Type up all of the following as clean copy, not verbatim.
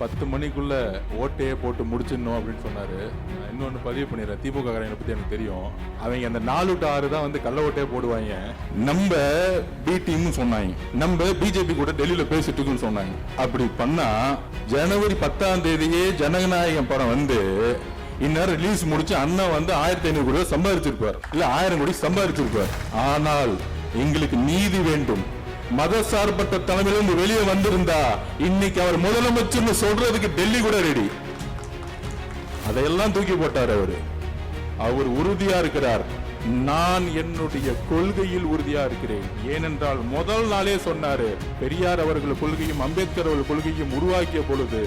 10 மணிக்குள்ள ஓட்டையே போட்டு முடிச்சிடணும் அப்படின்னு சொன்னாரு. நான் இன்னொன்று பதிவு பண்ணிடுறேன். திமுக காரங்களை பத்தி எனக்கு தெரியும். அவங்க அந்த 4 to 6 தான் வந்து கள்ள ஓட்டையே போடுவாங்க. நம்ம பி டீம்னு சொன்னாங்க, நம்ம பிஜேபி கூட டெல்லியில பேசிட்டு இருக்குன்னு சொன்னாங்க. அப்படி பண்ணா ஜனவரி 10ஆம் தேதியே ஜனநாயகம் படம் வந்து இன்னும் ரிலீஸ் முடிச்சு அண்ணன் வந்து 1500 கோடி சம்பாதிச்சிருப்பார், இல்ல 1000 கோடி சம்பாதிச்சிருப்பார். ஆனால் எங்களுக்கு நீதி வேண்டும். மதசார்பற்ற தலைமையிலிருந்து வெளியே வந்திருந்தா இன்னைக்கு அவர் முதலமைச்சர் சொல்றதுக்கு டெல்லி கூட ரெடி. அதையெல்லாம் தூக்கி போட்டார். அவர் உறுதியா இருக்கிறார். நான் என்னுடைய கொள்கையில் உறுதியா இருக்கிறேன். ஏனென்றால் முதல் நாளே சொன்னாரு, பெரியார் அவர்கள் கொள்கையும் அம்பேத்கர் அவர்கள் கொள்கையும் உருவாக்கிய பொழுது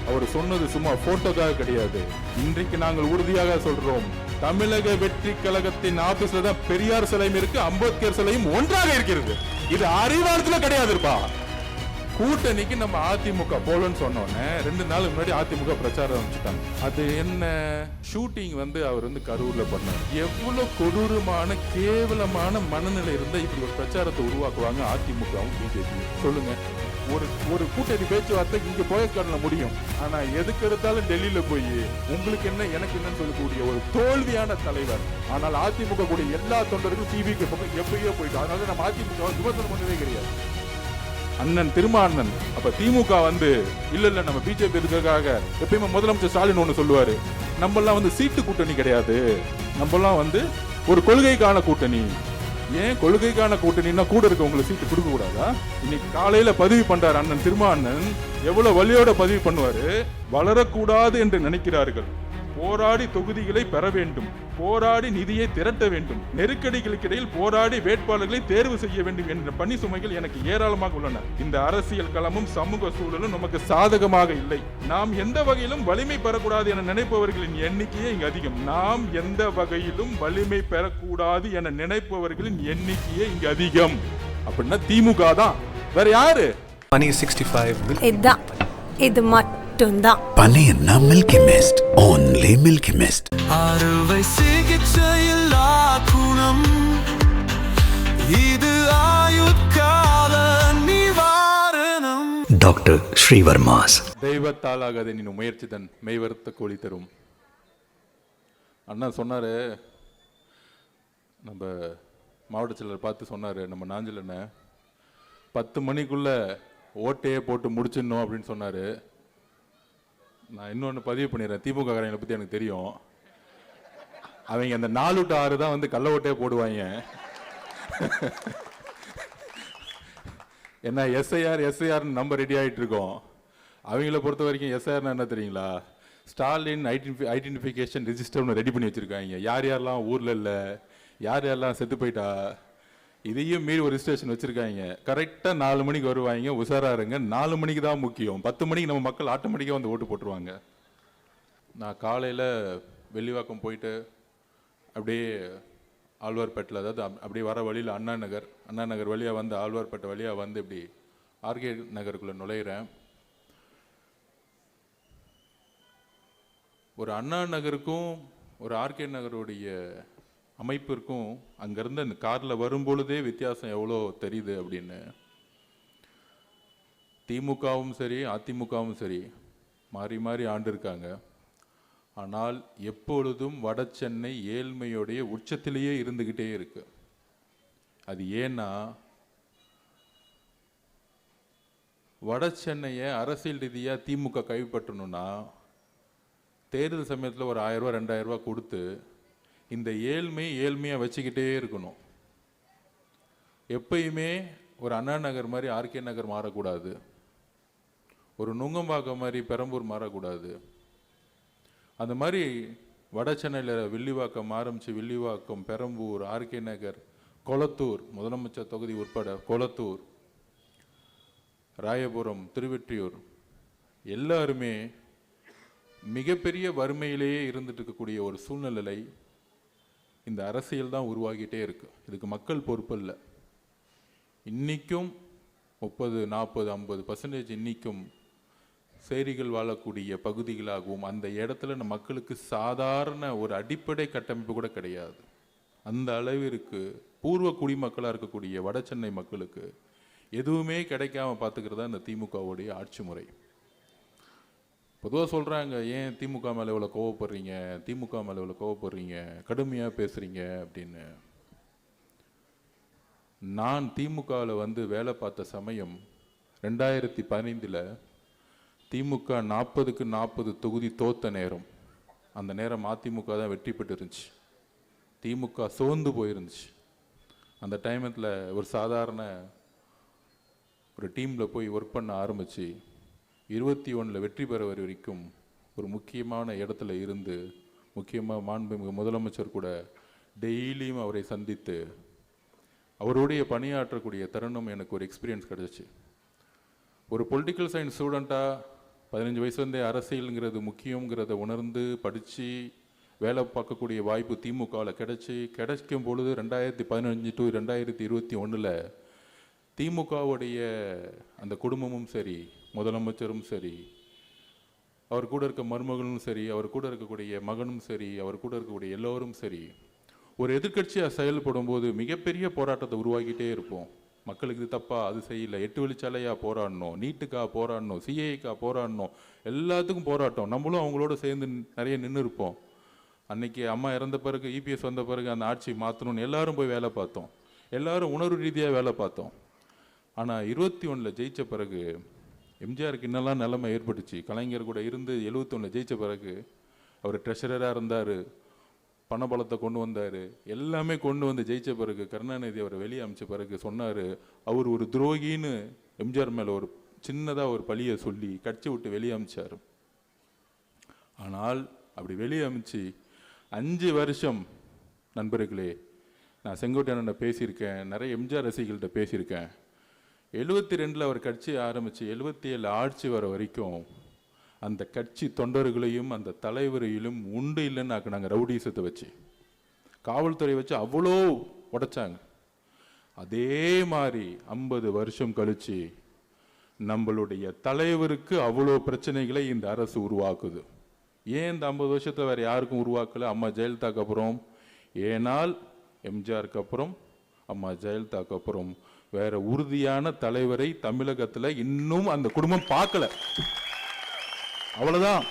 அவர் சொன்னது சும்மா போட்டோக்காக கிடையாது. இன்றைக்கு நாங்கள் உறுதியாக சொல்றோம், தமிழக வெற்றி கழகத்தின் ஆபீஸ்ல தான் பெரியார் சிலையும் இருக்கு, அம்பேத்கர் சிலையும் ஒன்றாக இருக்கிறது. இது அறிவாளத்துல கிடையாதுப்பா. கூட்டணிக்கு நம்ம அதிமுக போலன்னு சொன்னோன்னே 2 நாள் முன்னாடி அதிமுக பிரச்சாரம் ஆரம்பிச்சுட்டாங்க. அது என்ன ஷூட்டிங் வந்து அவர் வந்து கரூர்ல பண்ணார். எவ்வளவு கொடூரமான கேவலமான மனநிலை இருந்தா இப்படி ஒரு பிரச்சாரத்தை உருவாக்குவாங்க அதிமுகவும் பிஜேபி? சொல்லுங்க. ஒரு கூட்டணி பேச்சுவார்த்தை இங்க போயக்காடல முடியும். ஆனா எதுக்கு எடுத்தாலும் டெல்லியில போய் உங்களுக்கு என்ன எனக்கு என்னன்னு சொல்லக்கூடிய ஒரு தோல்வியான தலைவர். ஆனால் அதிமுக கூட எல்லா தொண்டர்களும் டிவிக்கு பக்கம் எப்பயோ போயிட்டு, அதனால நம்ம அதிமுக விமர்சனம் பண்ணவே கிடையாது. அண்ணன் திருமாண்ணன் அப்ப திமுக வந்து இல்ல நம்ம பிஜேபி இருக்கிறதுக்காக எப்பயுமே முதலமைச்சர் ஸ்டாலின் ஒண்ணு சொல்லுவாரு, நம்ம எல்லாம் வந்து சீட்டு கூட்டணி கிடையாது, நம்ம எல்லாம் வந்து ஒரு கொள்கைக்கான கூட்டணி. ஏன் கொள்கைக்கான கூட்டணின்னா கூட இருக்க உங்களுக்கு சீட்டு கொடுக்க கூடாதா? இன்னைக்கு காலையில பதிவு பண்றாரு அண்ணன் திருமாண்ணன். எவ்வளவு வலியோட பதிவு பண்ணுவாரு. வளரக்கூடாது என்று நினைக்கிறார்கள், போராடி தொகுதிகளை பெற வேண்டும், போராடி நிதியை திரட்ட வேண்டும், நெருக்கடிகளுக்கு இடையில் போராடி வேட்பாளர்களை தேர்வு செய்ய வேண்டும் என்ற பணி சுமைகள் எனக்கு ஏராளமாக உள்ளன. இந்த அரசியல் களமும் சமூக சூழலும் நமக்கு சாதகமாக இல்லை. நாம் எந்த வகையிலும் வலிமை பெறக்கூடாது என நினைப்பவர்களின் எண்ணிக்கையே இங்கு அதிகம். நாம் எந்த வகையிலும் வலிமை பெறக்கூடாது என நினைப்பவர்களின் எண்ணிக்கையே இங்கு அதிகம். அப்படின்னா திமுக தான், வேற யாரு? Money 65 இது மட்டும்தான். பனியன்னா milky mist, only milky mist. அறுவை சிகிச்சையில் குணம், இது ஆயுட்கால நிவாரணம். டாக்டர் ஸ்ரீவர்மாஸ். தெய்வத்தாலாகாத நீ முயற்சி தன் மெய்வருத்த கோழி தரும். அண்ணா சொன்னாரு, நம்ம மாவட்ட செயலர் பார்த்து சொன்னாரு, நம்ம நாஞ்சில் அண்ணன் 10 மணிக்குள்ள ஓட்டையே போட்டு முடிச்சிடணும் அப்படின்னு சொன்னாரு. நான் இன்னொன்று பதிவு பண்ணிடுறேன். திமுக காரங்களை பற்றி எனக்கு தெரியும். அவங்க அந்த 4 to 6 தான் வந்து கள்ள ஓட்டையே போடுவாங்க. என்ன எஸ்ஐஆர் நம்ம ரெடி ஆகிட்டு இருக்கோம். அவங்கள பொறுத்த வரைக்கும் எஸ்ஐஆர்னா என்ன தெரியுங்களா? ஸ்டாலின் ஐடென்டிஃபிகேஷன் ரெஜிஸ்டர் ஒன்று ரெடி பண்ணி வச்சுருக்காங்க. யார் யாரெல்லாம் ஊரில் இல்லை, யார் யாரெல்லாம் செத்து போயிட்டா, இதையும் மீறி ஒரு ரிஜிஸ்ட்ரேஷன் வச்சுருக்காங்க. கரெக்டாக 4 மணிக்கு வருவாங்க. உஷாராக இருங்க. 4 மணிக்கு தான் முக்கியம். 10 மணிக்கு நம்ம மக்கள் ஆட்டோமேட்டிக்காக வந்து ஓட்டு போட்டுருவாங்க. நான் காலையில் வெள்ளிவாக்கம் போயிட்டு அப்படியே ஆழ்வார்பேட்டில், அதாவது அப்படியே வர வழியில் அண்ணா நகர் வழியாக வந்து ஆழ்வார்பேட்டை வழியாக வந்து இப்படி ஆர்கே நகருக்குள்ளே நுழையிறேன். ஒரு அண்ணா நகருக்கும் ஒரு ஆர்கே நகருடைய அமைப்பிற்கும் அங்கேருந்து அந்த காரில் வரும்பொழுதே வித்தியாசம் எவ்வளோ தெரியுது அப்படின்னு. திமுகவும் சரி அதிமுகவும் சரி மாறி மாறி ஆண்டிருக்காங்க. ஆனால் எப்பொழுதும் வட சென்னை ஏழ்மையுடைய உச்சத்திலேயே இருந்துக்கிட்டே இருக்கு. அது ஏன்னா வட சென்னையை அரசியல் ரீதியாக திமுக கைப்பற்றணும்னா தேர்தல் சமயத்தில் ஒரு 1000 ரூபா 2000 ரூபா கொடுத்து இந்த ஏழ்மையாக வச்சுக்கிட்டே இருக்கணும். எப்பயுமே ஒரு அண்ணா நகர் மாதிரி ஆர்கே நகர் மாறக்கூடாது, ஒரு நுங்கம்பாக்கம் மாதிரி பெரம்பூர் மாறக்கூடாது. அந்த மாதிரி வட சென்னையில் வில்லிவாக்கம் ஆரம்பித்து வில்லிவாக்கம், பெரம்பூர், ஆர்கே நகர், கொளத்தூர், முதலமைச்சர் தொகுதி உட்பட கொளத்தூர், ராயபுரம், திருவெற்றியூர் எல்லாருமே மிகப்பெரிய வறுமையிலேயே இருந்துட்டு இருக்கக்கூடிய ஒரு சூழ்நிலை இந்த அரசியல் தான் உருவாகிட்டே இருக்கு. இதுக்கு மக்கள் பொறுப்பு இல்லை. இன்னைக்கும் 30, 40, 50% இன்னைக்கும் சேரிகள் வாழக்கூடிய பகுதிகளாகவும் அந்த இடத்துல நம்ம மக்களுக்கு சாதாரண ஒரு அடிப்படை கட்டமைப்பு கூட கிடையாது. அந்த அளவிற்கு பூர்வ குடிமக்களாக இருக்கக்கூடிய வட சென்னை மக்களுக்கு எதுவுமே கிடைக்காம பார்த்துக்கிறதா இந்த திமுகவுடைய ஆட்சி முறை. பொதுவாக சொல்கிறாங்க, ஏன் திமுக மேலே இவ்வளோ கோவப்படுறீங்க, திமுக மேலே இவ்வளோ கோவப்படுறீங்க, கடுமையாக பேசுகிறீங்க அப்படின்னு. நான் திமுகவில் வந்து வேலை பார்த்த சமயம் 2015 திமுக 40க்கு 40 தொகுதி தோத்த நேரம். அந்த நேரம் அதிமுக தான் வெற்றி பெற்று இருந்துச்சு, திமுக சோர்ந்து போயிருந்துச்சு. அந்த டைமத்தில் ஒரு சாதாரண ஒரு டீமில் போய் ஒர்க் பண்ண ஆரம்பித்து 21 வெற்றி பெற வரைக்கும் ஒரு முக்கியமான இடத்துல இருந்து, முக்கியமாக மாண்புமிகு முதலமைச்சர் கூட டெய்லியும் அவரை சந்தித்து அவருடைய பணியாற்றக்கூடிய தருணம் எனக்கு ஒரு எக்ஸ்பீரியன்ஸ் கிடச்சிச்சு. ஒரு பொலிட்டிக்கல் சயின்ஸ் ஸ்டூடெண்ட்டாக 15 வயசுலேருந்தே அரசியலுங்கிறது முக்கியங்கிறத உணர்ந்து படித்து வேலை பார்க்கக்கூடிய வாய்ப்பு திமுகவில் கிடைக்கும் பொழுது 2015 to 2021 திமுகவுடைய அந்த குடும்பமும் சரி, முதலமைச்சரும் சரி, அவர் கூட இருக்க மருமகளும் சரி, அவர் கூட இருக்கக்கூடிய மகனும் சரி, அவர் கூட இருக்கக்கூடிய எல்லோரும் சரி, ஒரு எதிர்க்கட்சியாக செயல்படும் போது மிகப்பெரிய போராட்டத்தை உருவாக்கிட்டே இருப்போம். மக்களுக்கு இது தப்பா, அது செய்யல, 8 வழிச்சாலையாக போராடணும், நீட்டுக்காக போராடணும், சிஏக்காக போராடணும், எல்லாத்துக்கும் போராட்டம். நம்மளும் அவங்களோட சேர்ந்து நிறைய நின்று இருப்போம். அன்னைக்கு அம்மா இறந்த பிறகு, இபிஎஸ் வந்த பிறகு அந்த ஆட்சி மாற்றணும்னு எல்லாரும் போய் வேலை பார்த்தோம், எல்லாரும் உணர்வு ரீதியாக வேலை பார்த்தோம். ஆனால் 21 ஜெயித்த பிறகு எம்ஜிஆருக்கு இன்னெல்லாம் நிலைமை ஏற்பட்டுச்சு. கலைஞர் கூட இருந்து 71 ஜெயித்த பிறகு அவர் ட்ரெஷரராக இருந்தார், பணபலத்தை கொண்டு வந்தார், எல்லாமே கொண்டு வந்து ஜெயித்த பிறகு கருணாநிதி அவரை வெளியே அமைச்ச பிறகு சொன்னார், அவர் ஒரு துரோகின்னு எம்ஜிஆர் மேலே ஒரு சின்னதாக ஒரு பழியை சொல்லி கட்சி விட்டு வெளியே அமைச்சார். ஆனால் அப்படி வெளியே அமைச்சு 5 வருஷம் நண்பர்களே, நான் செங்கோட்டையன்கிட்ட பேசியிருக்கேன், நிறைய எம்ஜிஆர் ரசிகர்கள்ட்ட பேசியிருக்கேன். 72 அவர் கட்சி ஆரம்பித்து 77 ஆட்சி வர வரைக்கும் அந்த கட்சி தொண்டர்களையும் அந்த தலைவரையிலும் உண்டு இல்லைன்னு ஆக்குனாங்க. ரவுடிசத்தை வச்சு, காவல்துறை வச்சு அவ்வளோ உடைச்சாங்க. அதே மாதிரி 50 வருஷம் கழிச்சு நம்மளுடைய தலைவருக்கு அவ்வளோ பிரச்சனைகளை இந்த அரசு உருவாக்குது. ஏன் இந்த 50 வருஷத்தில் வேறு யாருக்கும் உருவாக்கலை? அம்மா ஜெயலலிதாக்கு அப்புறம், ஏனால் எம்ஜிஆருக்கு அப்புறம் அம்மா ஜெயலலிதாக்கு அப்புறம் வேற உறுதியான தலைவரை தமிழகத்தில் இன்னும் அந்த குடும்பம் பார்க்கல. அவ்வளவுதான்.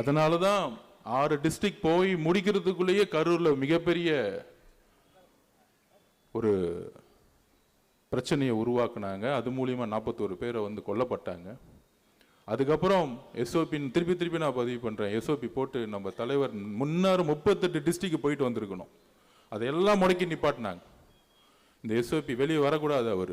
அதனாலதான் 6 டிஸ்ட்ரிக்ட் போய் முடிக்கிறதுக்குள்ளேயே கரூர்ல மிகப்பெரிய ஒரு பிரச்சனையை உருவாக்குனாங்க. அது மூலியமா 41 பேரை வந்து கொல்லப்பட்டாங்க. அதுக்கப்புறம் எஸ்ஓபி திருப்பி நான் பதிவு பண்றேன், எஸ்ஓபி போட்டு நம்ம தலைவர் முன்னாறு 38 டிஸ்ட்ரிக்ட் போயிட்டு வந்திருக்கணும், அதையெல்லாம் முடக்கி நிப்பாட்டினாங்க. இந்த எஸ்ஓபி வெளியே வரக்கூடாது, அவர்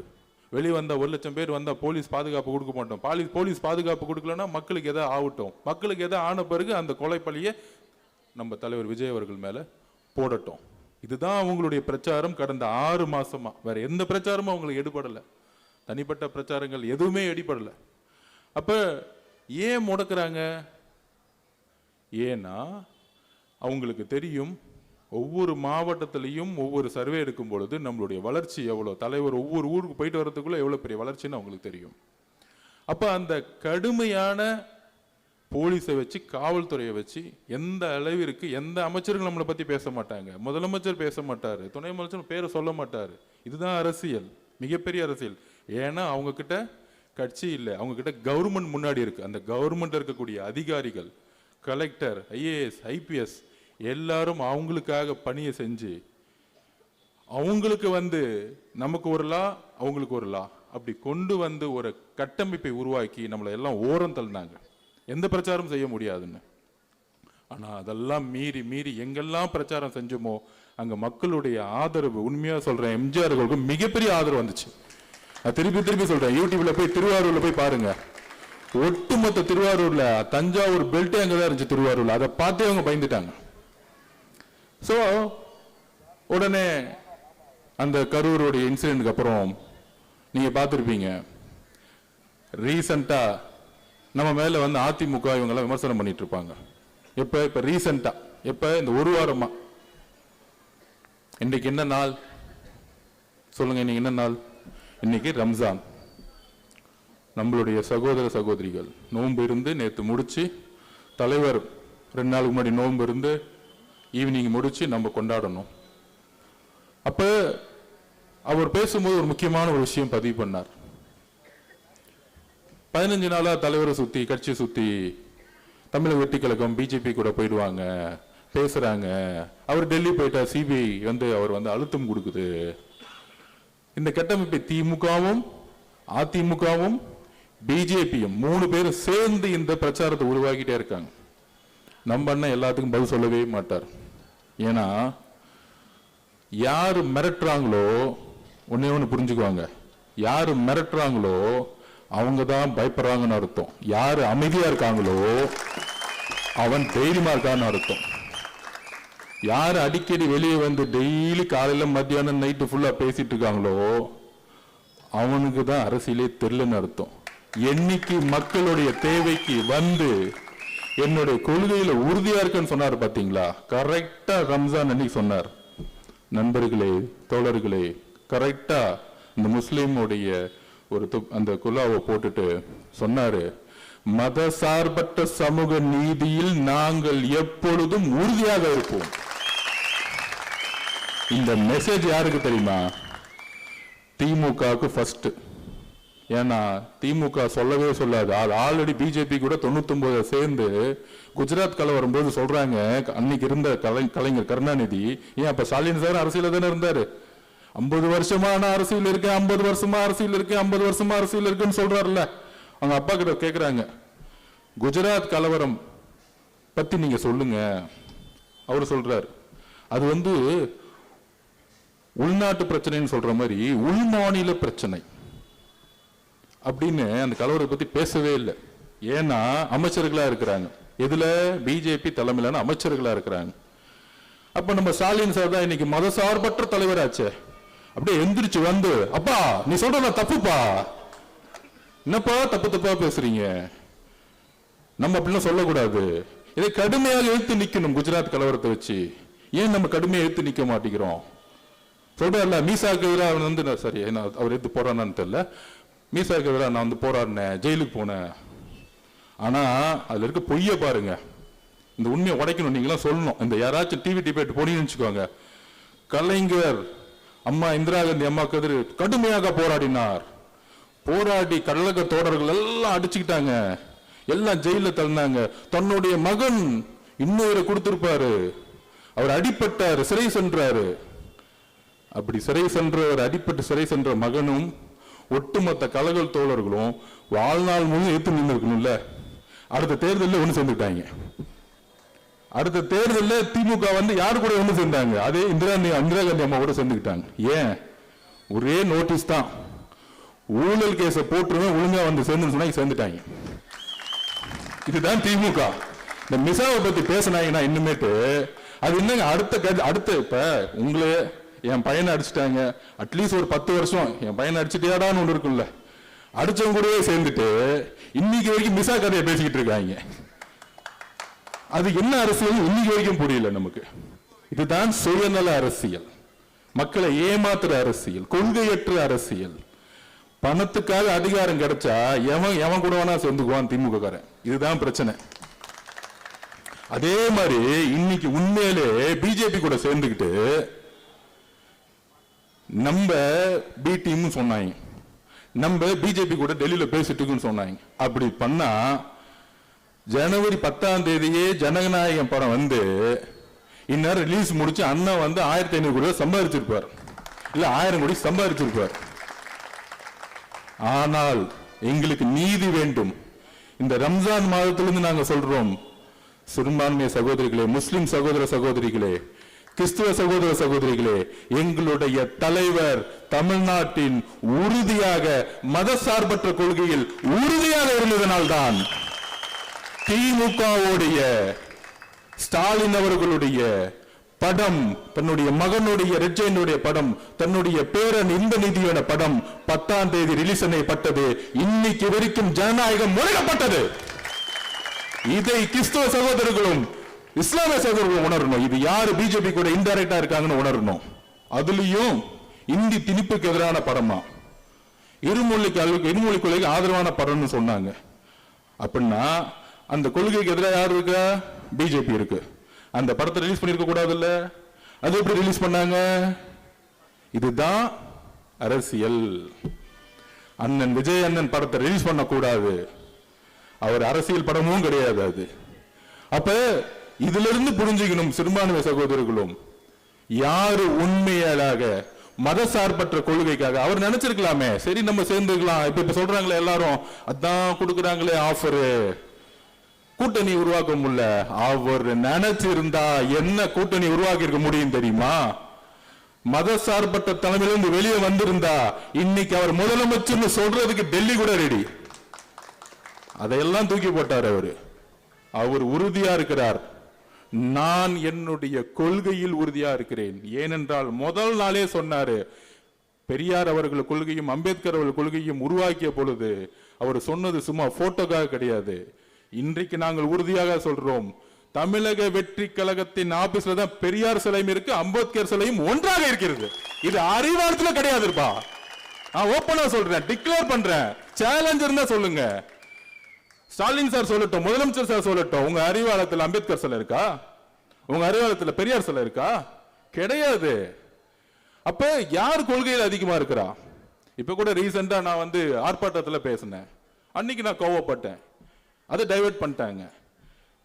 வெளியே வந்தால் 1 லட்சம் பேர் வந்தால் போலீஸ் பாதுகாப்பு கொடுக்க மாட்டோம், போலீஸ் பாதுகாப்பு கொடுக்கலன்னா மக்களுக்கு எதாவது ஆகட்டும், மக்களுக்கு எதாவது ஆன பிறகு அந்த கொலைப்பழியை நம்ம தலைவர் விஜய் அவர்கள் மேலே போடட்டும். இதுதான் அவங்களுடைய பிரச்சாரம் கடந்த 6 மாசமா. வேற எந்த பிரச்சாரமும் அவங்களுக்கு எடுபடலை, தனிப்பட்ட பிரச்சாரங்கள் எதுவுமே எடுபடலை. அப்ப ஏன் முடக்கிறாங்க? ஏன்னா அவங்களுக்கு தெரியும், ஒவ்வொரு மாவட்டத்திலையும் ஒவ்வொரு சர்வே எடுக்கும் பொழுது நம்மளுடைய வளர்ச்சி எவ்வளோ, தலைவர் ஒவ்வொரு ஊருக்கு போயிட்டு வர்றதுக்குள்ள எவ்வளோ பெரிய வளர்ச்சின்னு அவங்களுக்கு தெரியும். அப்போ அந்த கடுமையான போலீஸை வச்சு, காவல்துறையை வச்சு எந்த அளவிற்கு எந்த அமைச்சர்கள் நம்மளை பற்றி பேச மாட்டாங்க, முதலமைச்சர் பேச மாட்டார், துணை முதலமைச்சர் பேரை சொல்ல மாட்டார். இதுதான் அரசியல், மிகப்பெரிய அரசியல். ஏன்னா அவங்க கிட்ட கட்சி இல்லை, அவங்க கிட்ட கவர்மெண்ட் முன்னாடி இருக்கு. அந்த கவர்மெண்ட் இருக்கக்கூடிய அதிகாரிகள், கலெக்டர், ஐஏஎஸ், ஐபிஎஸ் எல்லாரும் அவங்களுக்காக பணியை செஞ்சு அவங்களுக்கு வந்து நமக்கு ஒரு லா, அவங்களுக்கு ஒரு லா, அப்படி கொண்டு வந்து ஒரு கட்டமைப்பை உருவாக்கி நம்மளை எல்லாம் ஓரம் தள்ளினாங்க, எந்த பிரச்சாரம் செய்ய முடியாதுன்னு. ஆனால் அதெல்லாம் மீறி எங்கெல்லாம் பிரச்சாரம் செஞ்சோமோ அங்கே மக்களுடைய ஆதரவு, உண்மையாக சொல்கிறேன், எம்ஜிஆர் அவர்களுக்கு மிகப்பெரிய ஆதரவு வந்துச்சு. நான் திருப்பி சொல்கிறேன், யூடியூப்ல போய் திருவாரூர்ல போய் பாருங்க, ஒட்டுமொத்த திருவாரூர்ல தஞ்சாவூர் பெல்ட்டே அங்கே தான் இருந்துச்சு திருவாரூர்ல, அதை பார்த்தே அவங்க பயந்துட்டாங்க. ஸோ உடனே அந்த கரூருடைய இன்சிடென்ட்க்கு அப்புறம் நீங்கள் பார்த்துருப்பீங்க, ரீசண்டாக நம்ம மேலே வந்து அதிமுக இவங்கெல்லாம் விமர்சனம் பண்ணிட்டு இருப்பாங்க. இப்போ ரீசண்டாக இப்போ இந்த ஒரு வாரமா, இன்னைக்கு என்ன நாள் சொல்லுங்க? இன்னைக்கு என்ன நாள்? இன்னைக்கு ரம்ஜான். நம்மளுடைய சகோதர சகோதரிகள் நோன்பு இருந்து நேற்று முடிச்சு, தலைவர் 2 நாளுக்கு முன்னாடி நோன்பு இருந்து ஈவினிங் முடிச்சு நம்ம கொண்டாடணும். அப்ப அவர் பேசும்போது ஒரு முக்கியமான ஒரு விஷயம் பதிவு பண்ணார். 15 நாளா தலைவரை சுத்தி கட்சியை சுத்தி தமிழக வெற்றி கழகம் பிஜேபி கூட போயிடுவாங்க பேசுறாங்க. அவர் டெல்லி போயிட்டா சிபிஐ அவர் அழுத்தம் கொடுக்குது. இந்த கட்டமைப்பை திமுகவும் அதிமுகவும் பிஜேபியும் 3 பேரும் சேர்ந்து இந்த பிரச்சாரத்தை உருவாக்கிட்டே இருக்காங்க. நம்ம அண்ணன் எல்லாத்துக்கும் பதில் சொல்லவே மாட்டார். ஏன்னா யாரு மிரட்டுறாங்களோ ஒண்ணு புரிஞ்சுக்குவாங்க, யாரு மிரட்டுறாங்களோ அவங்க தான் பயப்படுறாங்கன்னு அர்த்தம். யாரு அமைதியா இருக்காங்களோ அவன் தைரியமா இருக்கான்னு அர்த்தம். யாரு அடிக்கடி வெளியே டெய்லி காலையில மத்தியானம் நைட்டு ஃபுல்லா பேசிட்டு இருக்காங்களோ அவனுக்கு தான் அரசியலே தெரியலன்னு அர்த்தம். என்னைக்கு மக்களுடைய தேவைக்கு என்னுடைய கொள்கையில உறுதியா இருக்குன்னு சொன்னார் பாத்தீங்களா, கரெக்டா ரம்ஜான் அன்னைக்கு சொன்னார். நண்பர்களே, தோழர்களே, கரெக்டா இந்த முஸ்லீமுடைய அந்த குல்லாவை போட்டுட்டு சொன்னாரு, மத சார்பற்ற சமூக நீதியில் நாங்கள் எப்பொழுதும் உறுதியாக இருப்போம். இந்த மெசேஜ் யாருக்கு தெரியுமா? திமுகவுக்கு ஃபர்ஸ்ட். ஏன்னா திமுக சொல்லவே சொல்லாது. ஆல்ரெடி பிஜேபி கூட 99 சேர்ந்து குஜராத் கலவரம் போது சொல்றாங்க, அன்னைக்கு இருந்த கலைஞர் கருணாநிதி, ஏன் அப்ப ஸ்டாலின் சார் அரசியல தானே இருந்தாரு, 50 வருஷமா நான் அரசியல் இருக்கேன், 50 வருஷமா அரசியல் இருக்கேன், 50 வருஷமா அரசியல் இருக்குன்னு சொல்றாருல்ல. அவங்க அப்பா கிட்ட கேக்குறாங்க, குஜராத் கலவரம் பத்தி நீங்க சொல்லுங்க. அவரு சொல்றாரு, அது உள்நாட்டு பிரச்சனைன்னு சொல்ற மாதிரி உள்மாநில பிரச்சனை அப்படின்னு அந்த கலவரத்தை பத்தி பேசவே இல்லை. ஏன்னா அமைச்சர்களா இருக்கிறாங்க, இதுல பிஜேபி தலைமையிலான அமைச்சர்களா இருக்கிறாங்க. அப்ப நம்ம ஸ்டாலின் சார் தான் இன்னைக்கு மத சார்பற்ற தலைவராச்சே. அப்படியே எந்திரிச்சு அப்பா நீ சொல்ற தப்புப்பா, என்னப்பா தப்பா பேசுறீங்க, நம்ம அப்படிலாம் சொல்லக்கூடாது, இதை கடுமையாக எழுத்து நிக்கணும். குஜராத் கலவரத்தை வச்சு ஏன் நம்ம கடுமையாக எழுத்து நிக்க மாட்டேங்கிறோம்? சொல்றல மீசாக்கு எதிராக சரி அவர் எடுத்து போறான்னு தெரியல, மீசாக்கு எதிராக நான் போராடினேன், ஜெயிலுக்கு போனேன். ஆனா அதுல இருக்க பொய்ய பாருங்க. இந்த உண்மையை உடைக்கணும், நீங்களாம் சொல்லணும். இந்த யாராச்சும் டிவி டிபேட் போனீங்கன்னு வச்சுக்கோங்க, கலைஞர் அம்மா இந்திரா காந்தி அம்மா கதிர் கடுமையாக போராடினார், போராடி கழக தோழர்கள் எல்லாம் அடிச்சுக்கிட்டாங்க, எல்லாம் ஜெயில தள்ளினாங்க. தன்னுடைய மகன் இன்னொரு கொடுத்திருப்பாரு, அவர் அடிப்பட்டாரு, சிறை சென்றாரு. அப்படி சிறை சென்றவர், அடிப்பட்டு சிறை சென்ற மகனும் ஒட்டுமொத்த கழக தோழர்களும் வாழ்நாள் முழுவதும் ஏத்து நின்று இருக்கணும்ல. அடுத்த தேர்தலில் ஒண்ணு சேர்ந்துட்டாங்க. அடுத்த தேர்தலில் திமுக யாரு கூட ஒண்ணு சேர்ந்தாங்க? அதே இந்திரா காந்தி அம்மா கூட சேர்ந்துக்கிட்டாங்க. ஏன்? ஒரே நோட்டீஸ் தான், ஊழல் கேஸ போட்டுருவேன், ஒழுங்கா சேர்ந்து சொன்னா சேர்ந்துட்டாங்க. இதுதான் திமுக. இந்த மிசாவை பத்தி பேசினாங்கன்னா இன்னுமேட்டு அது என்னங்க அடுத்த இப்ப உங்களே என் பையனை அடிச்சுட்டாங்க, அட்லீஸ்ட் ஒரு 10 வருஷம் என் பையனை அடிச்சுட்டியாடான்னு ஒண்ணு இருக்குல்ல, அடிச்சவங்க கூடவே சேர்ந்துட்டு இன்னைக்கு வரைக்கும் மிசா கதையை பேசிக்கிட்டு இருக்காங்க. அது என்ன அரசியல் இன்னைக்கு வரைக்கும் புரியல நமக்கு. இதுதான் சுயநல அரசியல், மக்களை ஏமாத்துற அரசியல், கொள்கையற்ற அரசியல். பணத்துக்காக அதிகாரம் கிடைச்சா எவன் கூட வேணா சேர்ந்துக்குவான் திமுக காரன். இதுதான் பிரச்சனை. அதே மாதிரி இன்னைக்கு உண்மையிலே பிஜேபி கூட சேர்ந்துக்கிட்டு நம்ம பி டீம் சொன்னாங்க, நம்ம பிஜேபி கூட டெல்லியில பேசிட்டு இருக்குன்னு சொன்னாங்க. அப்படி பண்ணா ஜனவரி 10ஆம் தேதியே ஜனநாயகம் படம் இந்நேரம் ரிலீஸ் முடிச்சு அண்ணா 1500 கோடி சம்பாதிச்சிருப்பார், இல்ல 1000 கோடி சம்பாதிச்சிருப்பார். ஆனால் எங்களுக்கு நீதி வேண்டும். இந்த ரம்ஜான் மாதத்திலிருந்து நாங்க சொல்றோம், சிறுபான்மை சகோதரிகளே, முஸ்லிம் சகோதர சகோதரிகளே, கிறிஸ்துவ சகோதர சகோதரிகளே, எங்களுடைய தலைவர் தமிழ்நாட்டின் உறுதியாக மதசார்பற்ற கொள்கையில் உறுதியாக இருந்ததனால்தான் திமுகவுடைய ஸ்டாலின் அவர்களுடைய படம், தன்னுடைய மகனுடைய ரெட்ஜைனுடைய படம், தன்னுடைய பேரன் இந்த நிதியோட படம் 10ஆம் தேதி ரிலீஸ் செய்யப்பட்டது. இன்னைக்கு வரைக்கும் ஜனநாயகம் முறைக்கப்பட்டது. இதை கிறிஸ்தவ சகோதரர்களும் இஸ்லாமிய சகோதரர்களும் உணரணும். இது யாரு பிஜேபி கூட இன்டைரக்டா இருக்காங்கன்னு உணரணும். அதுலயும் இந்தி திணிப்புக்கு எதிரான படமா, இருமொழி கொள்கைக்கு ஆதரவான படம்னு சொன்னாங்க. அப்படின்னா அந்த கொள்கைக்கு எதிராக யாரு இருக்கா? பிஜேபி இருக்கு. அந்த படத்தை ரிலீஸ் பண்ணிருக்க கூடாது இல்ல, அது எப்படி ரிலீஸ் பண்ணாங்க? இதுதான் அரசியல். அண்ணன் விஜய் அண்ணன் படத்தை ரிலீஸ் பண்ணக்கூடாது. அவர் அரசியல் படமும் கிடையாது அது. அப்ப இதுல இருந்து புரிஞ்சுக்கணும் சிறுபான்மை சகோதரர்களும், யாரு உண்மையாக மதசார்பற்ற கொள்கைக்காக அவர் நினைச்சிருக்கலாமே, சரி நம்ம சேர்ந்துக்கலாம். இப்ப சொல்றாங்களே எல்லாரும், அதான் கொடுக்குறாங்களே ஆஃபரு, கூட்டணி உருவாக்க முடியல. அவர் நினைச்சிருந்தா என்ன கூட்டணி உருவாக்கி இருக்க முடியும் தெரியுமா? மதசார்பற்ற தலைமையிலிருந்து வெளியே வந்திருந்தா இன்னைக்கு அவர் முதலமைச்சர் சொல்றதுக்கு டெல்லி கூட ரெடி. அதையெல்லாம் தூக்கி போட்டார் அவரு. அவர் உறுதியா இருக்கிறார். நான் என்னுடைய கொள்கையில் உறுதியா இருக்கிறேன். ஏனென்றால் முதல் நாளே சொன்னாரு, பெரியார் அவர்கள் கொள்கையும் அம்பேத்கர் அவர்கள் கொள்கையும் உருவாக்கிய பொழுது அவர் சொன்னது சும்மா போட்டோக்காக கிடையாது. இன்றைக்கு நாங்கள் உறுதியாக சொல்றோம், தமிழக வெற்றி கழகத்தின் ஆபீஸ்ல தான் பெரியார் சிலையும் இருக்கு, அம்பேத்கர் சிலையும் ஒன்றாக இருக்கிறது. இது அறிவாளத்துல கிடையாதுப்பா. நான் ஓப்பனா சொல்றேன், டிக்ளேர் பண்றேன். சேலஞ்ச் இருந்தா சொல்லுங்க. ஸ்டாலின் சார் சொல்லட்டும், முதலமைச்சர் சார் சொல்லட்டும், உங்க அறிவாலயத்தில் அம்பேத்கர் சிலை இருக்கா? உங்க அறிவாலயத்தில் பெரியார் சிலை இருக்கா? கிடையாது. அப்ப யார் கொள்கையில் அதிகமா இருக்கிறா? இப்ப கூட ரீசெண்டா நான் வந்து ஆர்ப்பாட்டத்தில் பேசினேன். அன்னைக்கு நான் கோவப்பட்டேன், அதை டைவர்ட் பண்ணிட்டாங்க.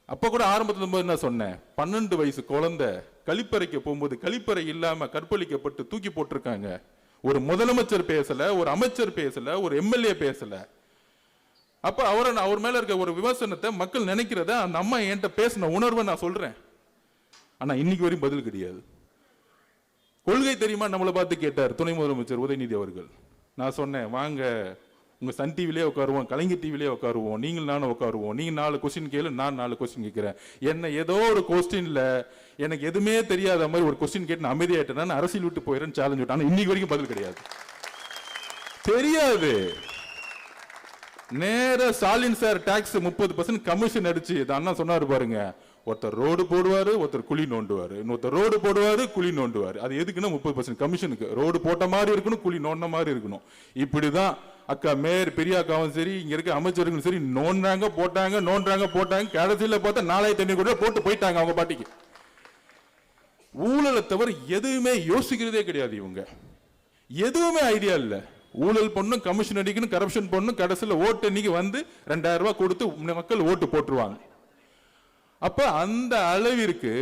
அப்ப கூட ஆரம்பத்துல என்ன சொன்னேன், 12 வயசு குழந்தை கழிப்பறைக்கு போகும்போது கழிப்பறை இல்லாம கற்பழிக்கப்பட்டு தூக்கி போட்டிருக்காங்க. ஒரு முதலமைச்சர் பேசல, ஒரு அமைச்சர் பேசல, ஒரு எம்எல்ஏ பேசல. அப்ப அவர் மேல இருக்க ஒரு விமர்சனத்தை மக்கள் நினைக்கிறத அந்த அம்மா என்கிட்ட பேசின உணர்வை நான் சொல்றேன். ஆனா இன்னைக்கு வரையும் பதில் கிடையாது. கொள்கை தெரியுமா நம்மளை பார்த்து கேட்டார் துணை முதலமைச்சர் உதயநிதி அவர்கள். நான் சொன்னேன், வாங்க உங்க சன் டிவிலே உட்காருவோம், கலைஞர் டிவிலே உட்காருவோம், நீங்கள் நானும் உட்காருவோம். நீங்க 4 கொஸ்டின் கேளு, நான் 4 கொஸ்டின் கேட்கிறேன். என்ன ஏதோ ஒரு கொஸ்டின்ல எனக்கு எதுவுமே தெரியாத மாதிரி ஒரு கொஸ்டின் கேட்டு நான் அமைதியாயிட்டேன், நான் அரசியல் விட்டு போயிடுறேன்னு சேலஞ்ச் விட்டேன். ஆனா இன்னைக்கு வரைக்கும் பதில் கிடையாது, தெரியாது. நேர ஸ்டாலின் சார் டாக்ஸ் 30% கமிஷன் அடிச்சு அண்ணா சொன்னாரு பாருங்க, ஒருத்தர் ரோடு போடுவாரு, ஒருத்தர் குழி நோண்டுவாரு, இன்னொருத்தர் ரோடு போடுவாரு, குழி நோண்டுவாரு. அது எதுக்குன்னா 30% கமிஷனுக்கு. ரோடு போட்ட மாதிரி இருக்கணும், குழி நோண்ட மாதிரி இருக்கணும். இப்படிதான் அக்கா மேயர் பெரியாக்காவும் சரி, இங்க இருக்க அமைச்சர்களும் சரி, நோண்டாங்க போட்டாங்க, நோண்டாங்க போட்டாங்க. கடைசியில் பார்த்தா 4500 கோடி போட்டு போயிட்டாங்க அவங்க பாட்டிக்கு. ஊழலை தவிர எதுவுமே யோசிக்கிறதே கிடையாது இவங்க. எதுவுமே ஐடியா இல்லை. ஊழல் பண்ணும், கமிஷன் அடிக்கணும், கரப்ஷன் பண்ணும், கடைசியில் ஓட்டு இன்னைக்கு வந்து 2000 ரூபாய் கொடுத்து மக்கள் ஓட்டு போட்டுருவாங்க. அப்ப அந்த அளவிற்கு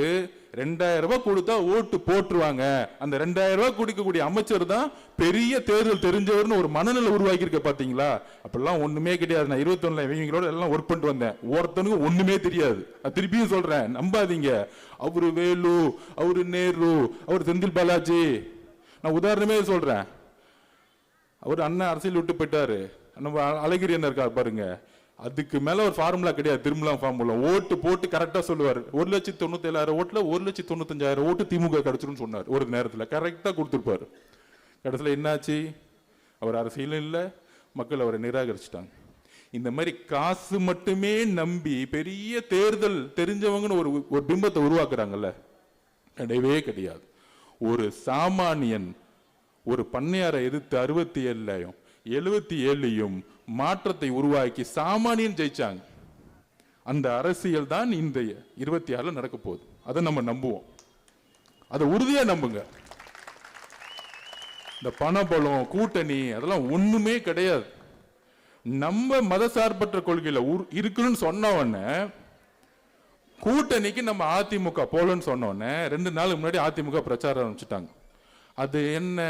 2000 ரூபாய் கொடுத்தா ஓட்டு போட்டுருவாங்க. அந்த 2000 ரூபாய் கொடுக்கக்கூடிய அமைச்சர் தான் பெரிய தேர்தல் தெரிஞ்சவர்னு ஒரு மனநிலை உருவாக்கி இருக்க பாத்தீங்களா? அப்பெல்லாம் ஒண்ணுமே கிடையாது. நான் 21 இவங்களோட எல்லாம் ஒர்க் பண்ணிட்டு வந்தேன். ஒருத்தனுக்கு ஒண்ணுமே தெரியாது. திருப்பியும் சொல்றேன், நம்பாதீங்க. அவரு வேலு, அவரு நேரு, அவர் செந்தில் பாலாஜி, நான் உதாரணமே சொல்றேன். அவர் அண்ணன் அரசியல் விட்டு போயிட்டாரு, நம்ம அழகிரி என்ன இருக்காரு பாருங்க. அதுக்கு மேல ஒரு ஃபார்முலா கிடையாது, திரும்பலாம் ஃபார்முலா. ஓட்டு போட்டு கரெக்டா சொல்லுவார். 1,97,000 ஓட்டுல 1,95,000 ஓட்டு திமுக கிடைச்சிருன்னு சொன்னார். ஒரு நேரத்தில் கரெக்டா கொடுத்துருப்பாரு. கடைசியில் என்னாச்சு? அவர் அரசியலும் இல்லை, மக்கள் அவரை நிராகரிச்சுட்டாங்க. இந்த மாதிரி காசு மட்டுமே நம்பி பெரிய தேர்தல் தெரிஞ்சவங்கன்னு ஒரு பிம்பத்தை உருவாக்குறாங்கல்ல, கிடையவே கிடையாது. ஒரு சாமானியன் ஒரு பண்ணையாரை எதிர்த்து 67லையும் 77லையும் மாற்றத்தை உருவாக்கி சாமானியன் ஜெயிச்சாங்க. அந்த அரசியல் தான் இந்த 26 நடக்க போகுது. அதை நம்ம நம்புவோம், அதை உறுதியா நம்புங்க. இந்த பணபலம், கூட்டணி அதெல்லாம் ஒண்ணுமே கிடையாது. நம்ம மதசார்பற்ற கொள்கையில இருக்குன்னு சொன்னவொடனே கூட்டணிக்கு நம்ம அதிமுக போலன்னு சொன்னோடனே 2 நாளுக்கு முன்னாடி அதிமுக பிரச்சாரம் ஆரம்பிச்சுட்டாங்க. அது என்ன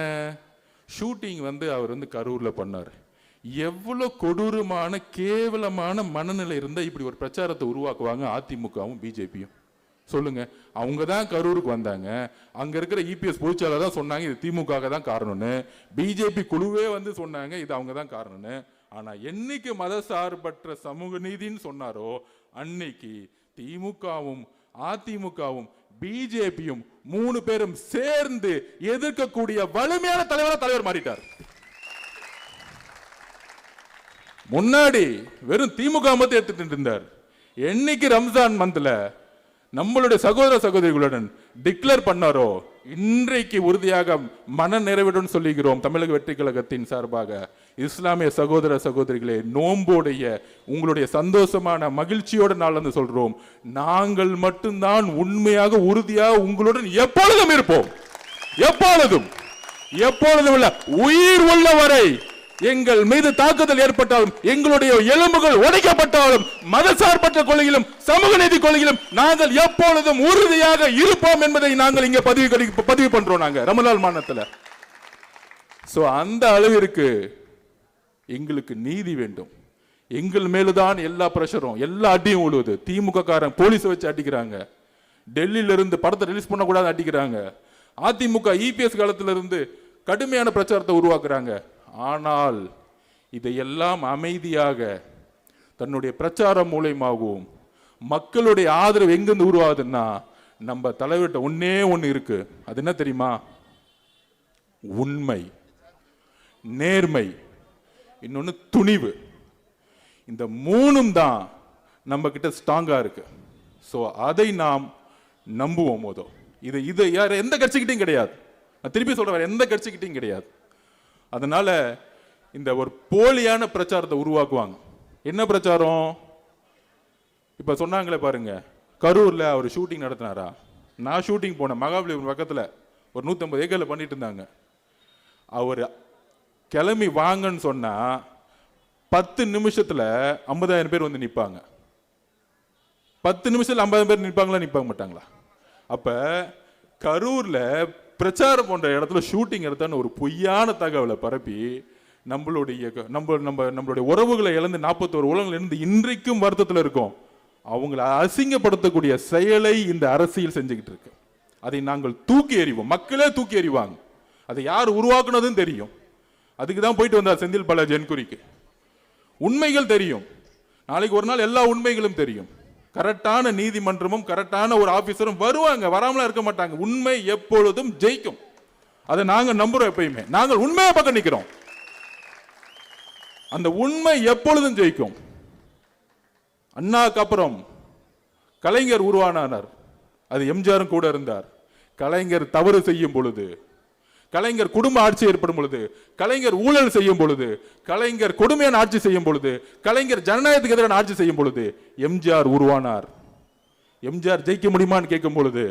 ஷூட்டிங் வந்து அவர் வந்து கரூர்ல பண்ணார். எவ்வளவு கொடூரமான கேவலமான மனநிலை இருந்தா இப்படி ஒரு பிரச்சாரத்தை உருவாக்குவாங்க அதிமுகவும் பிஜேபியும்? சொல்லுங்க. அவங்க தான் கரூருக்கு வந்தாங்க. அங்க இருக்கிற இபிஎஸ் பொதுச்செயலாளர் தான் சொன்னாங்க இது திமுக தான் காரணம்னு. பிஜேபி குழுவே வந்து சொன்னாங்க இது அவங்க தான் காரணம்னு. ஆனா என்னைக்கு மதசார்பற்ற சமூக நீதினு சொன்னாரோ அன்னைக்கு திமுகவும் அதிமுகவும் பிஜேபியும் 3 பேரும் சேர்ந்து எதிர்க்கக்கூடிய வலிமையான தலைவர் மாறிட்டார். முன்னாடி வெறும் திமுக மட்டும் எடுத்துட்டு இருந்தார். என்னைக்கு ரம்ஜான் மந்த்ல நம்மளுடைய சகோதர சகோதரிகளுடன் டிக்ளேர் பண்ணாரோ இன்றைக்கு உறுதியாக மன நிறைவுடன் சொல்லுகிறோம். தமிழக வெற்றி கழகத்தின் சார்பாக இஸ்லாமிய சகோதர சகோதரிகளே, நோம்போடைய உங்களுடைய சந்தோஷமான மகிழ்ச்சியோட நாள் வந்து சொல்றோம், நாங்கள் மட்டும்தான் உண்மையாக உறுதியாக உங்களுடன் எப்பொழுதும் இருப்போம். எப்பொழுதும் இல்ல, உயிர் உள்ள வரை எங்கள் மீது தாக்குதல் ஏற்பட்டாலும், எங்களுடைய எலும்புகள் உடைக்கப்பட்டாலும், மதசார்பற்ற கொள்கையிலும் சமூக நீதி கொள்கையிலும் நாங்கள் எப்பொழுதும் உறுதியாக இருப்போம் என்பதை நாங்கள் இங்கே பதிவு பண்றோம். நாங்க ரமலான் மாநிலத்தில் சோ அந்த அளவிற்கு எங்களுக்கு நீதி வேண்டும். எங்கள் மேலுதான் எல்லா பிரஷரும், எல்லா அடியும் விழுவுது. திமுக காரன் போலீஸ் வச்சு அடிக்கிறாங்க, டெல்லியில இருந்து படத்தை ரிலீஸ் பண்ணக்கூடாது அடிக்கிறாங்க, அதிமுக இபிஎஸ் காலத்துல இருந்து கடுமையான பிரச்சாரத்தை உருவாக்குறாங்க. ஆனால் இதையெல்லாம் அமைதியாக தன்னுடைய பிரச்சாரம் மூலமாகவும் மக்களுடைய ஆதரவு எங்கிருந்து உருவாகுதுன்னா, நம்ம தலைவர்கிட்ட ஒன்னே ஒன்று இருக்கு. அது என்ன தெரியுமா? உண்மை, நேர்மை, இன்னொன்னு துணிவு. இந்த மூணும் தான் நம்ம கிட்ட ஸ்ட்ராங்கா இருக்கு. ஸோ அதை நாம் நம்புவோம். போதும் இது யார் எந்த கட்சிக்கிட்டையும் கிடையாது. நான் திருப்பி சொல்றேன், எந்த கட்சிக்கிட்டையும் கிடையாது. அதனால இந்த ஒரு போலியான பிரச்சாரத்தை உருவாக்குவாங்க. என்ன பிரச்சாரம்? இப்ப சொன்னாங்களே பாருங்க, கரூர்ல அவர் ஷூட்டிங் நடத்தினாரா? நான் ஷூட்டிங் போனேன், மகாபலிபுரம் பக்கத்துல ஒரு 150 ஏக்கர்ல பண்ணிட்டு இருந்தாங்க. அவர் கிளம்பி வாங்கன்னு சொன்னா 10 நிமிஷத்துல 50,000 பேர் வந்து நிப்பாங்க. 10 நிமிஷத்துல 50,000 பேர் நிப்பாங்களா? நிப்பாங்க மாட்டாங்களா? அப்ப கரூர்ல பிரச்சாரம் போன்ற இடத்துல ஷூட்டிங் எடுத்தான்னு ஒரு பொய்யான தகவலை பரப்பி நம்மளுடைய உறவுகளை இழந்து 41 உலகங்கள் இருந்து இன்றைக்கும் வருத்தத்தில் இருக்கும். அவங்களை அசிங்கப்படுத்தக்கூடிய செயலை இந்த அரசியல் செஞ்சுக்கிட்டு இருக்கு. அதை நாங்கள் தூக்கி எறிவோம். மக்களே தூக்கி எறிவாங்க. அதை யார் உருவாக்குனதுன்னு தெரியும். அதுக்கு தான் போயிட்டு வந்தார் செந்தில் பாலாஜி என்குறிக்கு. உண்மைகள் தெரியும். நாளைக்கு ஒரு நாள் எல்லா உண்மைகளும் தெரியும். கரெக்டான நீதிமன்றமும் கரெக்டான ஒரு ஆபீசரும் வருவாங்க, வராமலாம் இருக்க மாட்டாங்க. உண்மை எப்பொழுதும் ஜெயிக்கும். அதை நாங்க நம்புறோம். எப்பயுமே நாங்கள் உண்மையை பக்கம் நிக்கிறோம். அந்த உண்மை எப்பொழுதும் ஜெயிக்கும். அண்ணாக்கு அப்புறம் கலைஞர் உருவானார். அது எம்ஜிஆரும் கூட இருந்தார். கலைஞர் தவறு செய்யும் பொழுது, கலைஞர் குடும்ப ஆட்சி ஏற்படும் பொழுது, கலைஞர் ஊழல் செய்யும் பொழுது, கலைஞர் கொடுமையான ஆட்சி செய்யும் பொழுது, கலைஞர் ஜனநாயகத்துக்கு எதிரான ஆட்சி செய்யும் பொழுது எம்ஜிஆர் உருவானார். எம்ஜிஆர் ஜெயிக்க முடியுமான்னு கேட்கும் பொழுது,